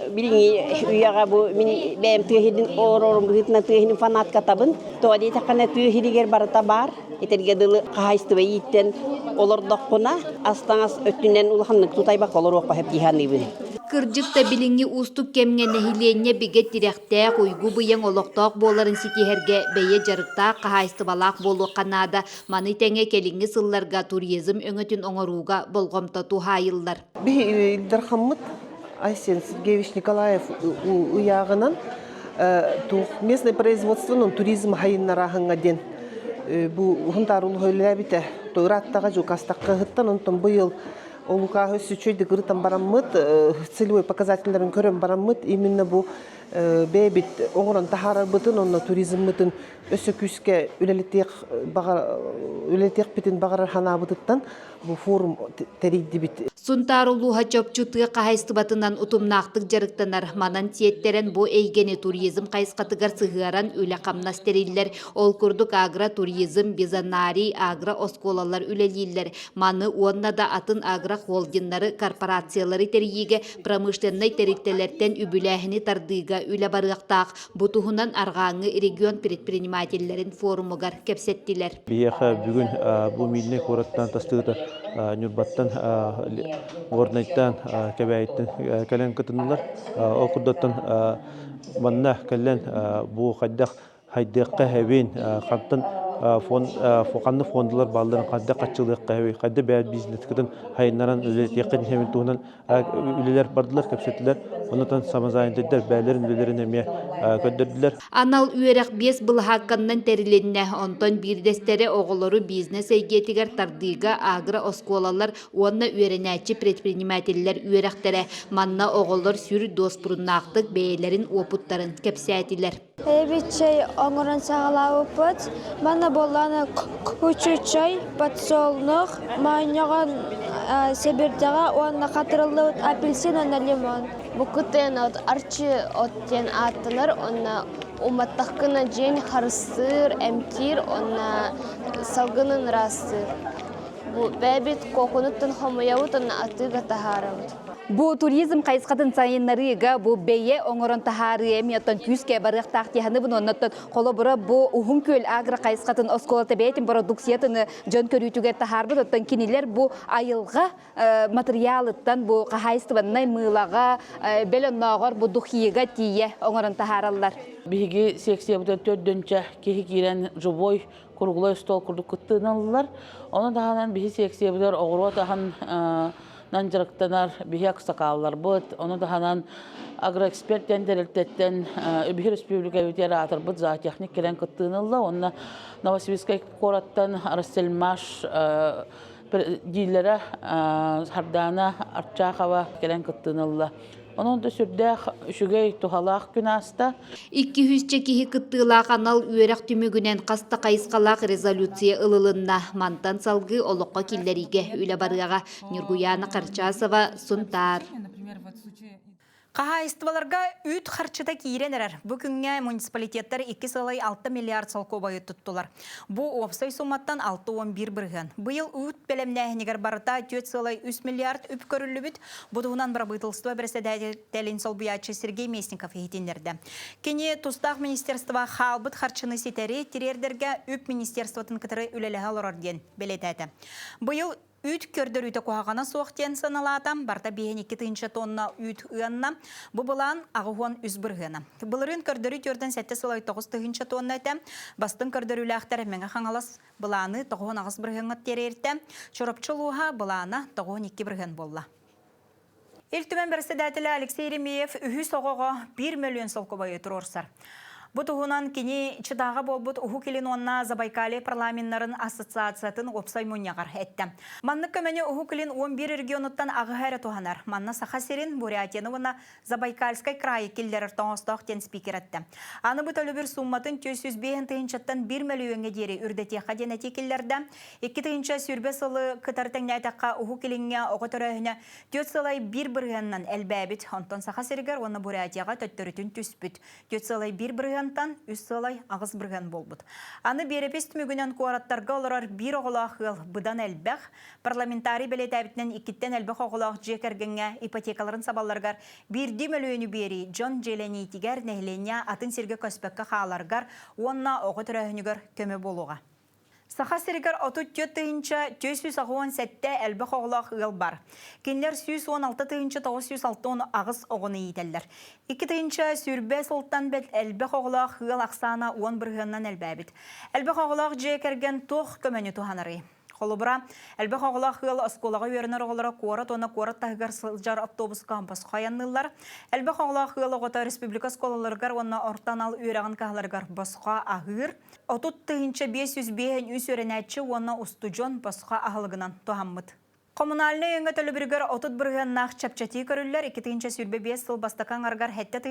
[SPEAKER 19] біліңі үйаға бұл бәйім тұғыдың орорым ғытына тұғыдың фанат катабын. Тоғады етаққана тұғыдығер барыта бар. Етергеділі қағайстыбы еттен олырдық құна. Астаңыз өттінен ұлғанлық тұтайбақ олыр оқпа әп дейханы бұл.
[SPEAKER 18] Кыржыкта билинги устук кемге нехиленне биге тирехтәк уйгу быяң олоқтоқ боларын ситихерге бейе жарықта қағайстыбалақ болу қанада. Маны тәңе келінгі сылларға туризм өңөтін оңыруға болғымтату хайылдар.
[SPEAKER 12] Дархаммыт Айсен Сергеевич Николаев уяғынан местное производствоның туризм хайыннарағыңа ден. Бұл ғынтарулы хөйләбіті тоғыраттаға жүкастаққа ғыттан ұнтын бұйыл олуқағы сүчөйді ғырытан бараммыт, целевой показательларын көрен бараммыт, именно бұл бәйбіт оңырын тахары бұтын, онна туризм бұтын өсі күске үлелетек бітін бағарар хана бұтыттан бұл форум тәрейді біт.
[SPEAKER 18] Сунтар улуға чөпчүтігі қағайстыбатынан ұтымнақтық жарықтанар манан тиеттерен бұ әйгені туризм қайсқатығар сығыран үлі қамнастериллер. Ол күрдік агра туризм, безанари, агра осколалар үлелейлер. Маны онна да атын агра холдинлары корпорациялары терейге промышленный теректелерден үбіләхіні тардыға үлі барықтақ. Бұтығынан арғаңы регион предпринимательлерін форумығар кепсеттілер.
[SPEAKER 20] Бияқа бүгін бұл миліне қораттан тастығыда Нюрбаттан орнайттан кәбәйттен кәлен кытынылар. Ол күрдаттан манна кәлен бұл қайдақ хайдаққа әвен қанттан фоқанны фондылар балдарын қайда қатшылыққа әвен, қайда бәд бизнес кітін хайынларан үлетеқін хемін туғынан үлелер бардылар, кәпсеттілер. Онытан самазайындайдар бәлерін үлелерін әме көддірділер.
[SPEAKER 18] Анал үйерек 5 бұл хаққаннан тәріленне, онтан бірдестері оғылары бизнес әйгетігер тардыға агра осколалар, онна үйеренәчі предпринимателлер үйеректері, манна оғылар сүр доспұрыннақтық бәйлерін опыттарын кәпсәтілер.
[SPEAKER 21] Эбичей оңырын сағалау бұд, мана боланы күчүчай, подсолнух, майнаған себердіға онна қатырылы апельсин, онна лимон.
[SPEAKER 22] Букытен арчы оттен аттылар, онна уматтаққына жен харыстыр, әмкир, онна салғынын растыр. Бәбет қоқыныттың хомаяуыт, онна атыға тахарауыт.
[SPEAKER 18] Бу туризм қайсқатын сайынларыға бу бейе оңырын тахары әметтен күске барық тақтияны бұн оннаттан қолы бұра бу ұғын көл агры қайсқатын осколаты бәйтін продукциятыны жөн көрітуге тахарбы оттан кинелер бу айылға материалыттан бу қағайстыбаннай мылаға бәлін нағар бу дұхиыға тие оңырын тахаралар.
[SPEAKER 23] Биги сексиябыдан төрдөнче кеhi кирен жобой кургулай стол курдук кыттыналылар. Оны дағанан биги сексиябыдар оғыру тағын нанжырықтанар бихек сақалылар бұд. Оны дағанан агроэксперт тендерілтеттен Үбихи республика өтері атыр бұд зоотехник керен кыттыналылар. Оны Новосибирскай кораттан Арселмаш дейлері Хардана Арчақова керен кыттыналылар. Onun da sürdəküşügey tuhalaq gün asta.
[SPEAKER 18] 200 кыттылақ анал үйерек түмігінен қаста қайысқалақ резолюция ылылынна мантан салғы олыққа келлериге үйлі барыға Нұргуяна Қарчасова, Сунтар.
[SPEAKER 1] Қағайыстываларға үт қарчыта кейрен әрір. Бүгінге муниципалитеттер 2,6 миллиард солко бойы тұттылар. Бұл опсай суматтан 6-11 бірген. Бұйыл үт бәлемнәхінегер барыта 4,3 миллиард үп көрілі бүт. Бұдығынан бір бұйтылыстыва бірседәлін сол бұятшы Сергей Местников ехетендерді. Кені тұстақ министерства қалбыт қарчыны сетері терердерге үп министерстватын кітірі үлеліға лорарден белетәді. Бұйыл үт көрдір үті қоғағана соқтен саналатам, барта бейін 2 тонна үт ұянна, бұл бұлан ағуын үзбіргіна. Бұлырын көрдірі түрден 7,9 тонна әтем, бастың көрдір үлі ақтары мәңі қаңалас бұланы 9 біргіні терерді, чорапчылуға бұланы 2 біргін болла. Елтімен бірседәтілі Алексей Ремеев үхі соғыға 1 миллион солқы бойы тұрорсар. Бұтығынан кені чыдағы болбыт ұху келін онна Забайкали парламенттарын ассоциациятын опсай мұнияғар әтті. Манны көмені ұху келін 11 регионыттан ағы әрі туғанар. Манна Сахасерин Бурятияны оны Забайкальскай крайы келдер тоңыстық тен спикер әтті. Аны бұт өлі бір сумматын 205 тыйынчаттан 1 миллионға дері үрдетеқа ден әте келдерді. 2 тыйынча сүрбе сылы қытар тәңнәйтаққа ұху келінге оғы түрәхіне 4 сылай 1 біргеннен әлбәбіт. Онтон Сахасергер оны Бурятияға төттірітін түспіт. 4 сылай 1 бірген үс сылай ағыз бірген болбыд. Аны берепес түмігінен қуараттарға оларар бір оғылақ ғыл бұдан әлбәқ, парламентари бәлет әбітінен 2-тен әлбәқ оғылақ жекергенге ипотекаларын сабаларғар 1 миллионы бері Джон Джелени тигер нәхлене атын серге көспәкке қағаларғар, онна оғы түрәхінігер көмі болуға. Сахасергер 34 түйсіз ағуын сәтті әлбі қоғылақ ғыл бар. Кенлер 116 ағыз оғыны етелдер. 2 сүрбе сұлттан бәл әлбі қоғылақ ғыл ақсана 11 ғыннан әлбәбіт. Әлбі қоғылақ жекерген тоқ көмені туғанары. Холубра, әлбі қоғылақ ғыл осколаға өрінер оғылары қорат, оны қорат тағығар сылжар автобус кампас қаяннылар. Әлбі қоғылақ ғыл оғыта республика сколаларғар, оны ортан ал өріған қағыларғар басқа ағыр. 30-500 үс өрінәтші, оны ұстуджон басқа ағылығынан туғаммыд. Коммунальны өңі төлі біргер 31 нақ чапчати көрілер, 2 сүрбе 5 сыл бастакан аргар хәтті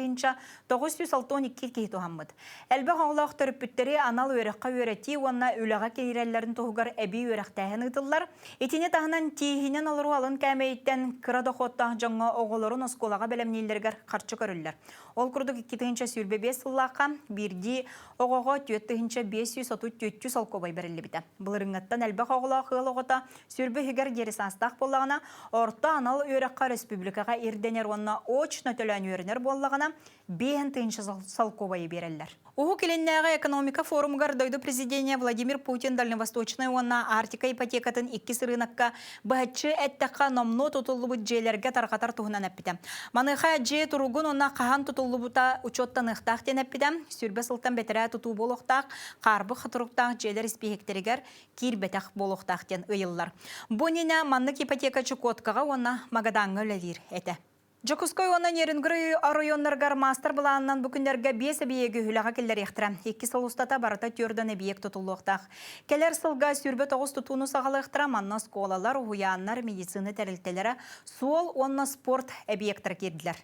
[SPEAKER 1] 962 кейту хаммыд. Әлбі қоғылақ түріп бүттері анал өріққа өреті, онына өліға кейрелерін тоғығар әбі өріқтәйін ұтылар. Етіне тағынан тейхінен алыру алын кәмейттен кыра доқоттақ жаңға оғылырын осколаға бәлемнейлергер қарчы көрілер. Ол күрдік 2 сүрбе 5 сыллаққа бірді оғыға 4-500 салқобай бәрілі біті. Бұлырыңаттан әлбі қоғылақ ғылығыта сүрбе хігер дерісан астақ болағына, орта анал өріққа республикаға ерденер онына очна төлән өрінер болағына 5 салқобайы берелер. Уху келеннәға экономика форумғар дойды президенте Владимир Путин Дальневосточный онына Арктика ипотекатын 2 рынаққа бұхатчы әттіққа номно тұтылы бұд жейлерге тарқатар тұғынан әппіді. Маныға же тұрғын онына қаған тұтылы бұта учоттан ұқтақ ден әппіді. Сүрбе сылтан бәтірі тұту болуқтақ, қарбы қытырықтақ жейлер іспехектерігер кирбетақ болуқтақ ден ұйылар. Бұнына маннык ипотекачы коткаға онына Магадаңы ләлер әті. Жокуской онын ерінгірі аройонларғар мастер бұланынан бүкіндерге 5 бейегі хүліға келдер ектірі. 2 сыл ұстата барыта түрдіні бейек тұтылуқтақ. Келер сылға сүрбе 9 тұтуыны сағалы ектірі манна сколалар, ұянлар, медицины тәрілтелері, суол онна спорт әбиектір керділер.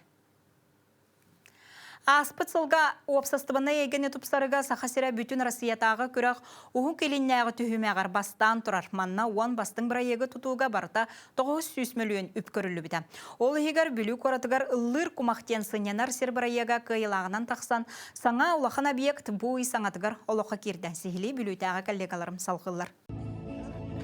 [SPEAKER 1] Аспыт сылға опсастыбына егені тұпсарыға Сахасера бүтін Россиятағы күрақ ұғын келіннәғы түхімәғар бастан тұрар. Манна 10 бастың бір егі тұтуға барыта 900 миллион үп көрілі біті. Ол егер бүлі қоратығар ұллыр құмақтен сынянар сер бір егі қиылағынан тақсан, саңа ұлақын объект бұй саңатығар олыққа керді. Сихили бүлітәға коллегаларым салқылар.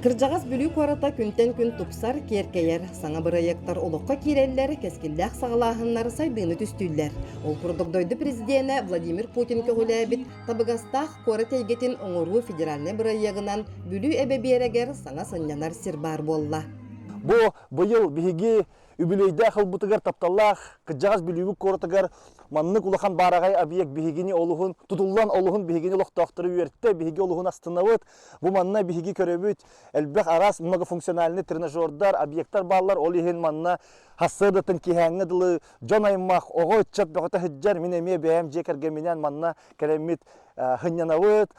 [SPEAKER 2] Кыржағас бүлі қората күнтен күн тұпсар керкейер. Саңа бұрайектар олыққа керелер, кескілдәқ сағылағынлары сайдыны түстүйлер. Ол құрдықдойды президенті Владимир Путин көгілі әбіт табығастақ қоры тәйгетін оңыру федеральны бұрайегінан бүлі әбе берегер саңа сынянар сир бар болла.
[SPEAKER 3] Бұйыл бігі үбілейді қылбытығар тапталлақ, кыджағас бүлігі қорытығар маннық улахан барағай объект бігігіні олығын, тұтылан олығын бігігіні лоқтақтыры үйертті, бігігі олығын астынавыд, бұл манна бігігі көребіт, әлбәқ арас многофункциональны тренажердар, объекттар балар, ол еген манна хасыдатын кихәңі дылы, жон аймақ, оғы үтчат бәғыта хыджар, мен әме бәйім жекергеменен манна кәлемет хынянавыд.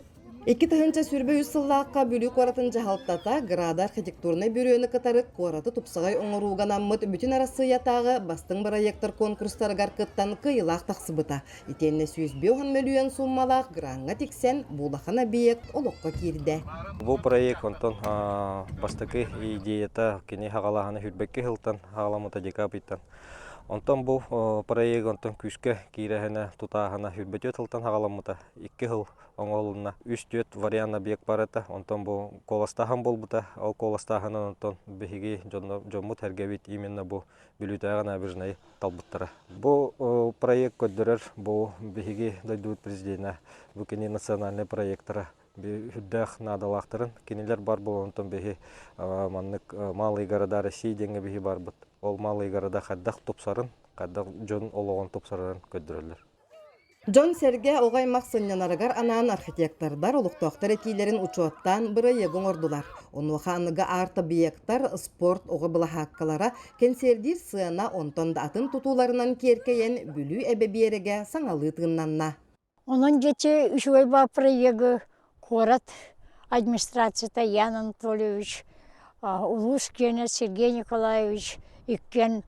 [SPEAKER 2] 2 тыгынча сүрбе үс сыллаққа бүлі қоратын жағалтата града архитектурный бюрөні кытары қораты тұпсығай оңыруған аммыт бүтін арасы ятағы бастың проекттар конкурстары гаркыттан кыйлақ тақсыбыта. Итенне 105 миллион суммалақ гранға тексен бұлақан объект олыққа керді.
[SPEAKER 4] Бұл проект онтон бастықы идеята кене хағалағаны хүрбекке хылтан хағаламыта декабиттан. Онтон бу проект онтон күскә кирәһенә тутаһына хүрбәтә тылтан хагаламыта 2 ел оңолуна 3-4 вариант объект барата. Онтон бу коластаһан болбута. Ол коластаһынан онтон беһиги жоммут хәргәбит именно бу билүтәгә набережная талбыттара. Бу проект көддөрөр бу беһиги дойдут президентна бу кини национальный проекттара хүддәх надалактырын кинилер бар болонтон беһи маннык малый города России деңе беһи бар бут. Ол малый города хаддах топсарын, хаддах жон ологон топсарын көддөрөлөр.
[SPEAKER 2] Джон Серге огай максыннанарыгар анаан архитектордар олуктоктор экилерин учуаттан быры егон ордулар. Онуаханыга арты биектар спорт ого былахаккалара кенсердир сыана онтон да атын тутуларынан керкейен бүлүү эбебиереге саңалы тыыннанна.
[SPEAKER 5] Онон жече үшөйба проегі город администрацията Ян Анатольевич, Улускене Сергей Николаевич, иккен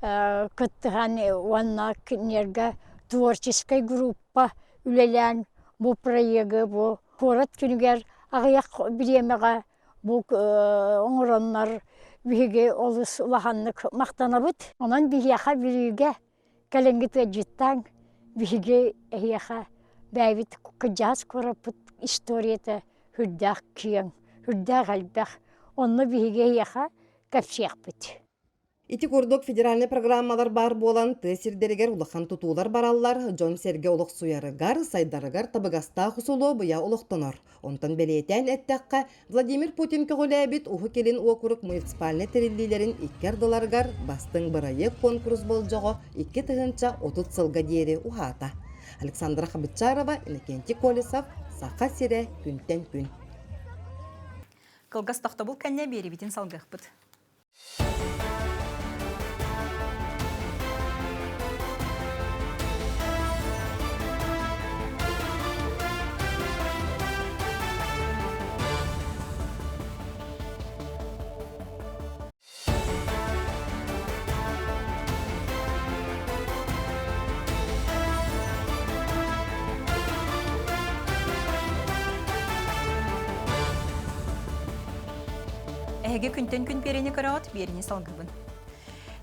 [SPEAKER 5] кыттыган уанна нерге творческая группа үлелән бу проегі бу город күнігер ағаяқ биремеға бу оңыроннар биге олыс улаханнык мақтанабыт. Онан бияха билүүгө кәлеңгіті життан биге эхияха бәйбіт кыджас көрапыт историята хүрдәк күйен, хүрдәк әлбәк. Онны биге эхияха кәпшеяқ бит.
[SPEAKER 2] Ити курдук федеральный программалар бар болан тесирдеригер улахан тутулар бараллар Джон Серге олық суярыгар, сайдарыгар табыгаста хусулу буя олықтонор. Онтан белетен әттәққа Владимир Путин көгіләбіт ухы келін окурук муниципальный териллилерин $2 бастың бұрайы конкурс болжығы 2 тығынча 30 сылға дері ухата. Александра Хабытчарова, Иннокентий Колесов, Сақа Сире, күнтен күн.
[SPEAKER 1] Кылгас тақта бұл кәнне бері бітін салғық бұд. Әге күнтен күн перені көріғат, беріне салғыбын.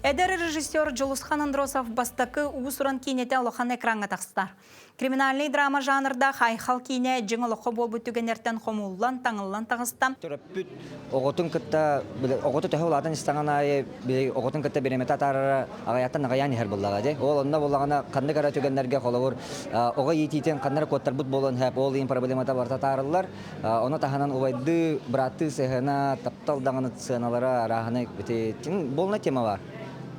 [SPEAKER 1] Әдәрі режиссер Жолусхан Андросов бастақы ұғысыран кейнеті олыған экранға тақсытар. Криминальный драма жанрда хайхал кейне жың олыққа бол бүттігенерттен қомулан, таңылан тағыстам.
[SPEAKER 6] Оғытын күтті, оғыты түхі олатын істаңан айы, оғытын күтті береметі атарары ағаяттан ағаян ехер боллаға. Ол онына боллағана қанды қара түгендерге қолауыр. Оға етейтен қандары көттар бұт болын әп, ол ең проблемата барта тарылар. Оны тағанан ұвайды бұраты сығына, тапталдағаны сығыналары арағыны болына тема бар.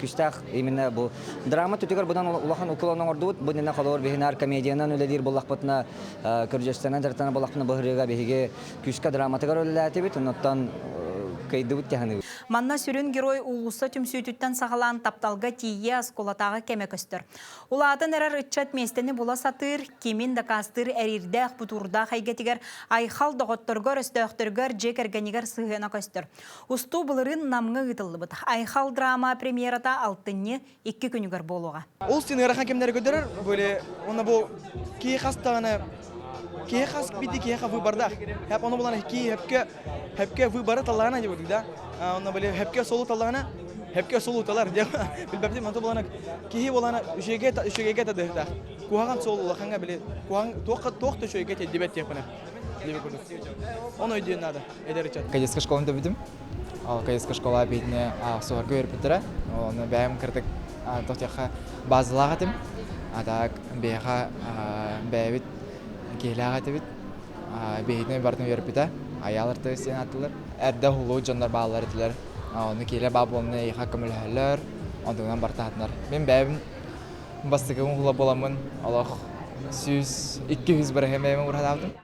[SPEAKER 6] Күстақ именно бұл драма түтігер бұдан улахан ұқылауның ордуыт, бұдына қалауыр бейінар комедиянан өледер болақпытына, көржестенен жартана болақпына бұғырыға бейге күсқа драматығар өлеләті бет, ұнаттан көйді бұт тәхіні.
[SPEAKER 1] Манна сүрін герой улуса түмсүйтіттен сағалан тапталға тие асколатағы кеме көстір. Улатын әрір үтчат местені бола сатыр, кемін дақастыр әрірдәқ бұтурда қайгетігер айхал доғыттыргар өстіқтіргар жекергенігер сығына көстір. Ұсту бұлырын намғы ғытылы бұд. Айхал драма премьерата алтынне 2 күнігер болуға.
[SPEAKER 24] Ол сені ғарақан кемдері көдірір, бұл кей қастағаны кей қас биді кей қа выбардақ. Хәп оны боланы хәпке выбары талағына деп өдік да. Оны біле хәпке солу талағына, хәпке солу талар деп. Білбәбден манты боланы кей боланы үшеге тадығда. Куаған солу лақанға біле, тоқты үшеге дебет тепіні. Оны өйден нады, әдері чат.
[SPEAKER 25] Кадетская школында бідім. Кадетская школа бейдіне суға көріп бітірі. Оны бәйім кірдік тоқтеқа базылаға тем. Адақ бейға бәйбіт кейләға тебет. Бейдіне бардың өріп біті. Аялырды сен атылыр. Әрді хулу жандар бағалар етілер. Оны кейлі бабы оны ейқа көмілхәлер. Ондығынан барты атынар. Мен бәйбім бастығын хулы боламын. Аллах 200 бір әмеймін ұрхат алдым.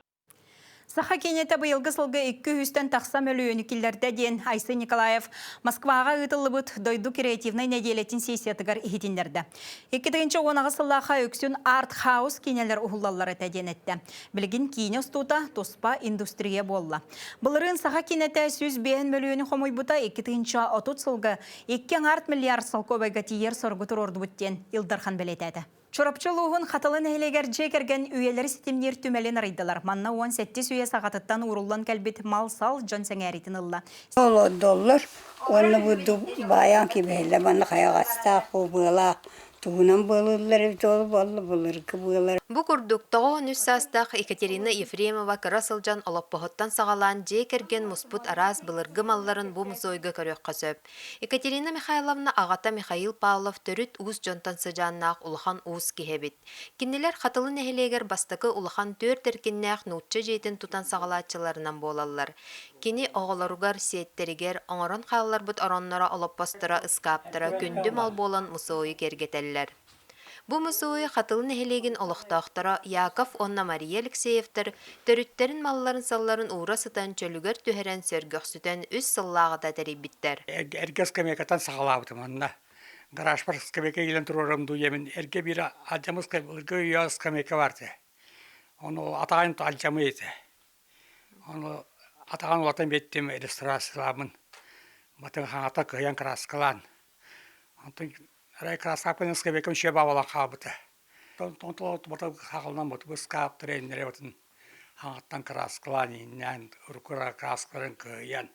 [SPEAKER 1] Саха кенеті бұйылғы сылғы 200-тен тақса мөлі кілдерді ден Айсы Николаев Москваға ұтылы бұд дойду креативный неделетін сессиятығар ехетіндерді. 2-ші оңағы сыллаға өксін арт-хаус кенелер ұғылалары тәден етті. Білген кейіне ұстута тоспа индустрия болла. Бұлырын саха кенеті 105 мөлі қомой бұта 2-ші отут сылғы 2 арт миллиард сыл көбайға тиер сұрғы тұр орды бұттен Илдархан білетеді. Çorapçılığın xatılın eğleger cekergen üyeleri sitemler tümelin araydılar. Manna 17 üye sağatıttan urullan kelbet mal sal can sengeritin illa.
[SPEAKER 7] $10, onu bu bayan ki böyle bana kayağasta bu bula. Tuğunan bulurlar, dolu bulur ki bulur.
[SPEAKER 8] Bu kurdukta o nüssastaq Ekaterina Efремова Karasılcan Olappohottan sağalan cekergen musput araz bılırgı malların bu muzoyga körökka söp. Ekaterina Mikhailovna Agata Mikhail Pavlov törüt uğuz jontan sıcannaq uluhan uğuz kihebit. Kinniler xatılı neheleger bastakı uluhan tört erkinnaq nutça jeytin tutan sağalatçılarından bolallar. Kini oğlarugar siyetteriger oңорон xallar but oronlara olappostura ıskaptıra kündü mal bolan musoyu kergeteller. Bu musuyu xatılı nehelegin oluqtaqtara Yakov onna Mariya Alekseyevter törütterin malların salların uğra sıtan çölüger tüheren sörgöksüten üs sıllağı da teribitler.
[SPEAKER 9] Erge skamekatan sağlabıdım anna. Garaj var skameke gelen tururum du yemin. Erge bir acamız kıyı skameke vardı. Onu atağın acamıydı. Onu atağın olatan bettim restorasyonun. Batın hangata kıyan kraskalan. Ondan Рай красапынская беком шебавала хабыты. Тонтолот батал хагылнан бут бускап тренере бутун. Хаттан красклани нян уркура краскларын кыян.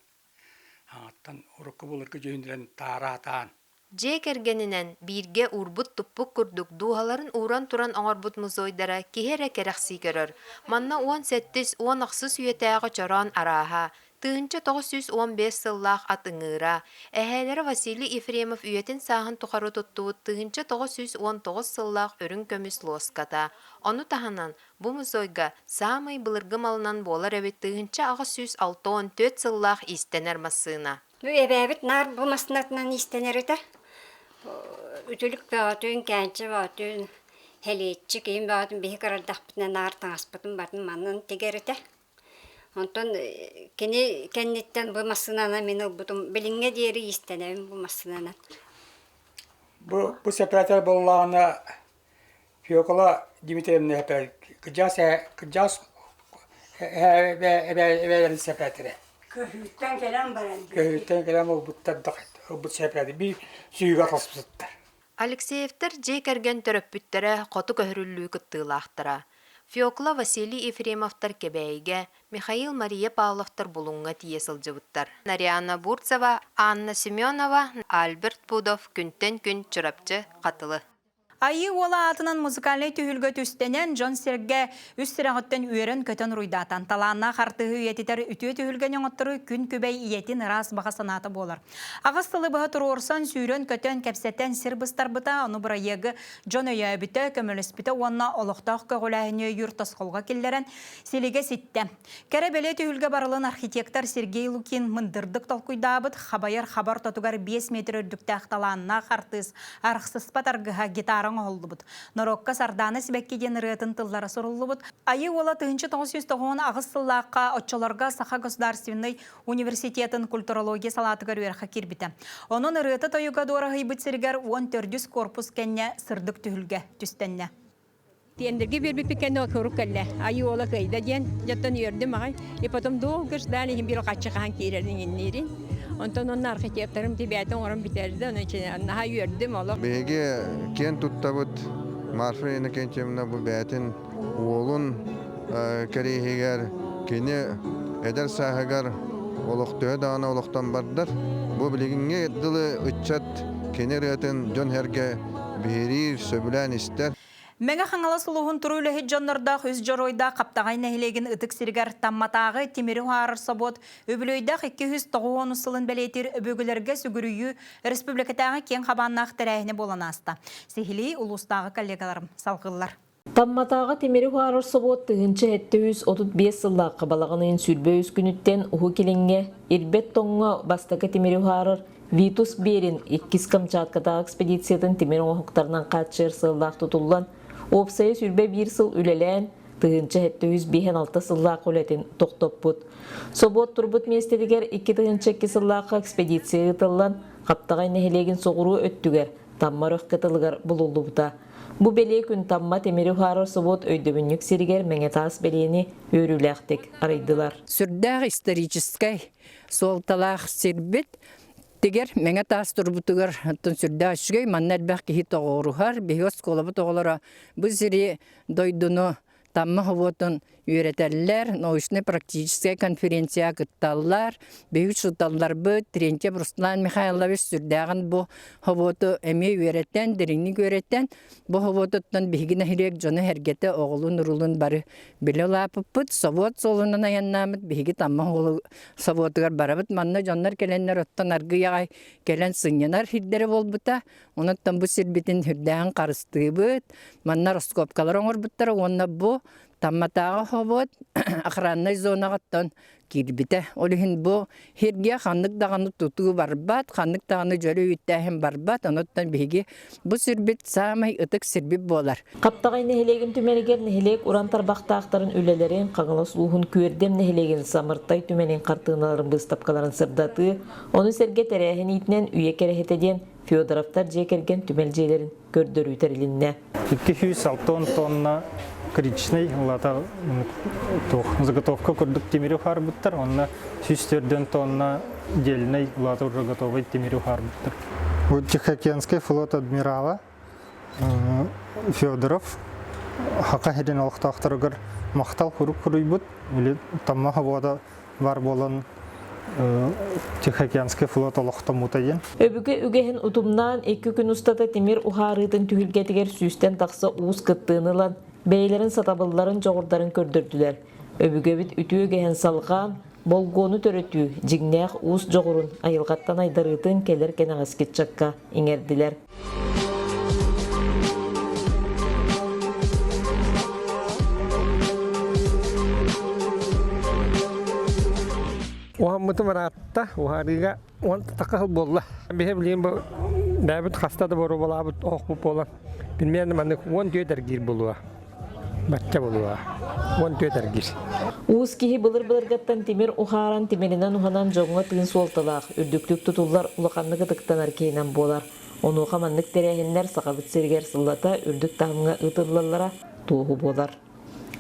[SPEAKER 9] Хаттан урку булыркы жөндөрөн таратан.
[SPEAKER 8] Cekergeninen birge urbut tuppuk kurduk duhaların uğran turan oңorbut muzoydara kihere kereksi görür. Manna 17-10 aqsız üyetäge çoran araha. Tığınca 915 sıllah atıngıra. Eheleri Vasili Efremov üyetin sahın tukarı tuttuğu tığınca 919 sıllah örün kömüs loskata. Onu tahanan bu muzoyga samay bılırgı malından bolar evet tığınca 964 sıllah istener masına.
[SPEAKER 11] Bu ebebit nar bu masnatından istener öte. Ütülük bağıtın, kence bağıtın, heliyetçi kiyim bağıtın, bihi karardak bitne nar tanıspıtın batın manın teger öte. Ondan kenditten bu masınana meni butum bilinge diğeri istenem bu masınana.
[SPEAKER 9] Bu sepetler bollağına Fiyokala Dimitrievna hepel kıcas evelerin sepetleri.
[SPEAKER 7] Köhütten gelen baran.
[SPEAKER 9] Köhütten gelen bu sepetleri bir suyuga tasbıtlar.
[SPEAKER 8] Alekseyevter cekergen töröppüttere qotu köhürüllüğü kıttığılaqtıra. Fyokla Vasili Efremovtar kebeyge, Mikhail Mariya Pavlovtar bulunga tiyesilcıbıttar. Nariana Burtseva, Anna Semyonova, Albert Budov күнтен күн çırapçı qatılı.
[SPEAKER 1] Ayı ola atının muzikalli tühülgöt üstenen John Serge üstüreğitten üyeren köten ruydatan. Talağına qartığı üyetiter ütüye tühülgen yoğuttırı gün kübey iyetin ras bağa sanatı bolar. Ağıstılı bağı turursan sүйрен köten kepsetten sirbıstar bıta, onu bura yegi John öye büte, kömülüs büte, onna oluqtaq kögülahine yurtas kolga killeren silige sitte. Kerebele tühülge barılın arxitektor Sergey Lukin mındırdık tolkuydabıt, xabayar xabar totugar 5 metr ördüktaq talağına qartız arxsıspat argıha gitaran oldu. Norokka sardana sibekkedен rıtın tıllara soruldu. Ayı ola tığınçı 990 ağıssıllaqqa otçolarga Saha Государственный университетін kulturologiya salatıgar üyerqa kirbite. Onun rıtı toyuga doğru hıybıt sirger 14 korpus kenne sırdık tühülge tüstenne.
[SPEAKER 13] Тендерге бербеп пекенне көрүккәлле. Айы ола кайда ден жаттан йөрдүм агай. И потом долго ждали бир качыган кирердин иннери. Онтон онун архитекторум тибетин орун битерди. Onun için наха йөрдүм ола.
[SPEAKER 26] Беге кен туттабыт Марфина кенчемне бу бәтин оğlun керегер кене эдер сахагар олоктөө дана олоктан бардыр. Бу билигинге дылы ыччат кенеретін жон herge бери сөбүлән истер.
[SPEAKER 1] Мега хаңала сулуғын тұрулы хеджонларда хүз жоройда қаптағай нәхілеген ұтық сіргер тамматағы темері ғарыр собот өбілойдақ 290 сылын бәлетер өбөгілерге сүгірүйі республикатағы кен қабаннақ тәрәйіне болан аста. Сехілей ұлыстағы коллегаларым салғылар.
[SPEAKER 27] Тамматағы темері ғарыр собот тұғынчы 735 сылла қабалағының сүрбе өскүніттен ұху келінге ирбет тоңға бастақы темері ғарыр Витус Берин 2 Камчаткатағы экспедициятын темері оғықтарынан қатшыр сыллақ тұтылған Опсайы сүрбе 1 сыл үлелән, тығынчы 756 сыллақ үлетін тоқтоп бұд. Собот тұрбыт местедігер 2 сыллаққа экспедиция ұтылған, қаптағай нәхелеген соғыру өттігер, тамма рөққетілігер бұлылы бұта. Бұ беле күн тамма темері ғарыр собот өйдөбіннік сирігер мәңетас белені өріләқтік арайдылар.
[SPEAKER 28] Сүрдәғ историческай солталақ сирбет,
[SPEAKER 10] Иттегер меңе тас турбутугар тон сүрдө ашгой маннар бак ки тоғорухар бехос колобу тоголора бу сири дойдуну тамма ховотон үйрәтәлләр, научно-практическая конференция кытталлар, бейүч шуталлар бу Тренче Руслан Михайлович сүрдәгән бу ховото эми үйрәтән, диринник үйрәтән, бу ховототтан бигине хирек жона хәргәте оглун урулун бары белелапыппыт, совот солунан аяннамыт, биги тамма хову совотыгар барабыт, манна жоннар келеннер оттан аргы ягай келен сынянар хиддәре болбута, онаттан бу сирбитин хүрдәгән карыстыбыт, манна роскопкалар оңорбуттар, онна бу тамматағы хобот охранной зонағаттан кирбите. Олихин бу хирге ханнык дағаны тутуы барбат, ханнык дағаны жөлі үйттәхін барбат, оноттан биги бу сирбит самай ытык сирбит болар.
[SPEAKER 27] Қаптағай нехелеген түменегер нехелек урантар бақтақтарын үлелерін, қаңылы сұлуғын көрдем нехелеген самырттай түменен қартығыналарын бұстапқаларын сырдаты, оны серге тәрәхін итінен үйе керехетеден Феодоровтар жекерген түмелжелерін көрдіру тәрілінне.
[SPEAKER 12] 206 тонна кричный лата заготовка курдук темирю харбуттар, онна 104 тонна дельный лата уже готовый темирю харбуттар. Вот Тихоокеанский флот адмирала Федоров хакахеден алхтахтаргар мактал хурук хуруйбут или тамма хавада бар болан Тихоокеанский флот алхтамутайын.
[SPEAKER 27] Өбүгө үгехин утумнан 2 күн устата темир ухарытын түһүлгетигер сүүстен такса уус кыттыынылан бейлерин сатабылларын жоғырдарын көрдірділер. Өбүгө бит үтүү үгехин салған болгону төрөтүү жигнех уус жоғырын айылғаттан айдарытын келер кенағас кетчакка иңердилер.
[SPEAKER 12] Уаммыты маратта, ухарыга он такал болла. Бихе билин бу дабыт хастада бору болабыт оқпу болан. Билмейін маны 10 төтер гир болуа. Батча болуа. 10 төтер гир.
[SPEAKER 27] Уус кихи былыр-былыргаттан темир ухаран темиринен уханан жоңға тыын суолталақ. Үрдүктүк тутуллар улақанныгы тыктанар кейінен болар. Оны ухаманнык терехиннер сақабыт сергер сыллата үрдүк тағымға ытыллалара туғу болар.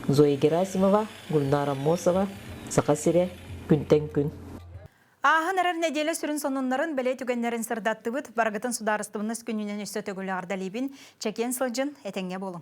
[SPEAKER 27] Зоя Герасимова, Гүлнара Мосова, Сақа Сире, Күнтен күн.
[SPEAKER 1] Ахын әрір неделі сүрін сонунларын бәле түгенлерін сырдаттыбыт, барғытын сударыстыбыныз күнінен үсті төгілі ардалибін, чекен сылжын әтенге болың.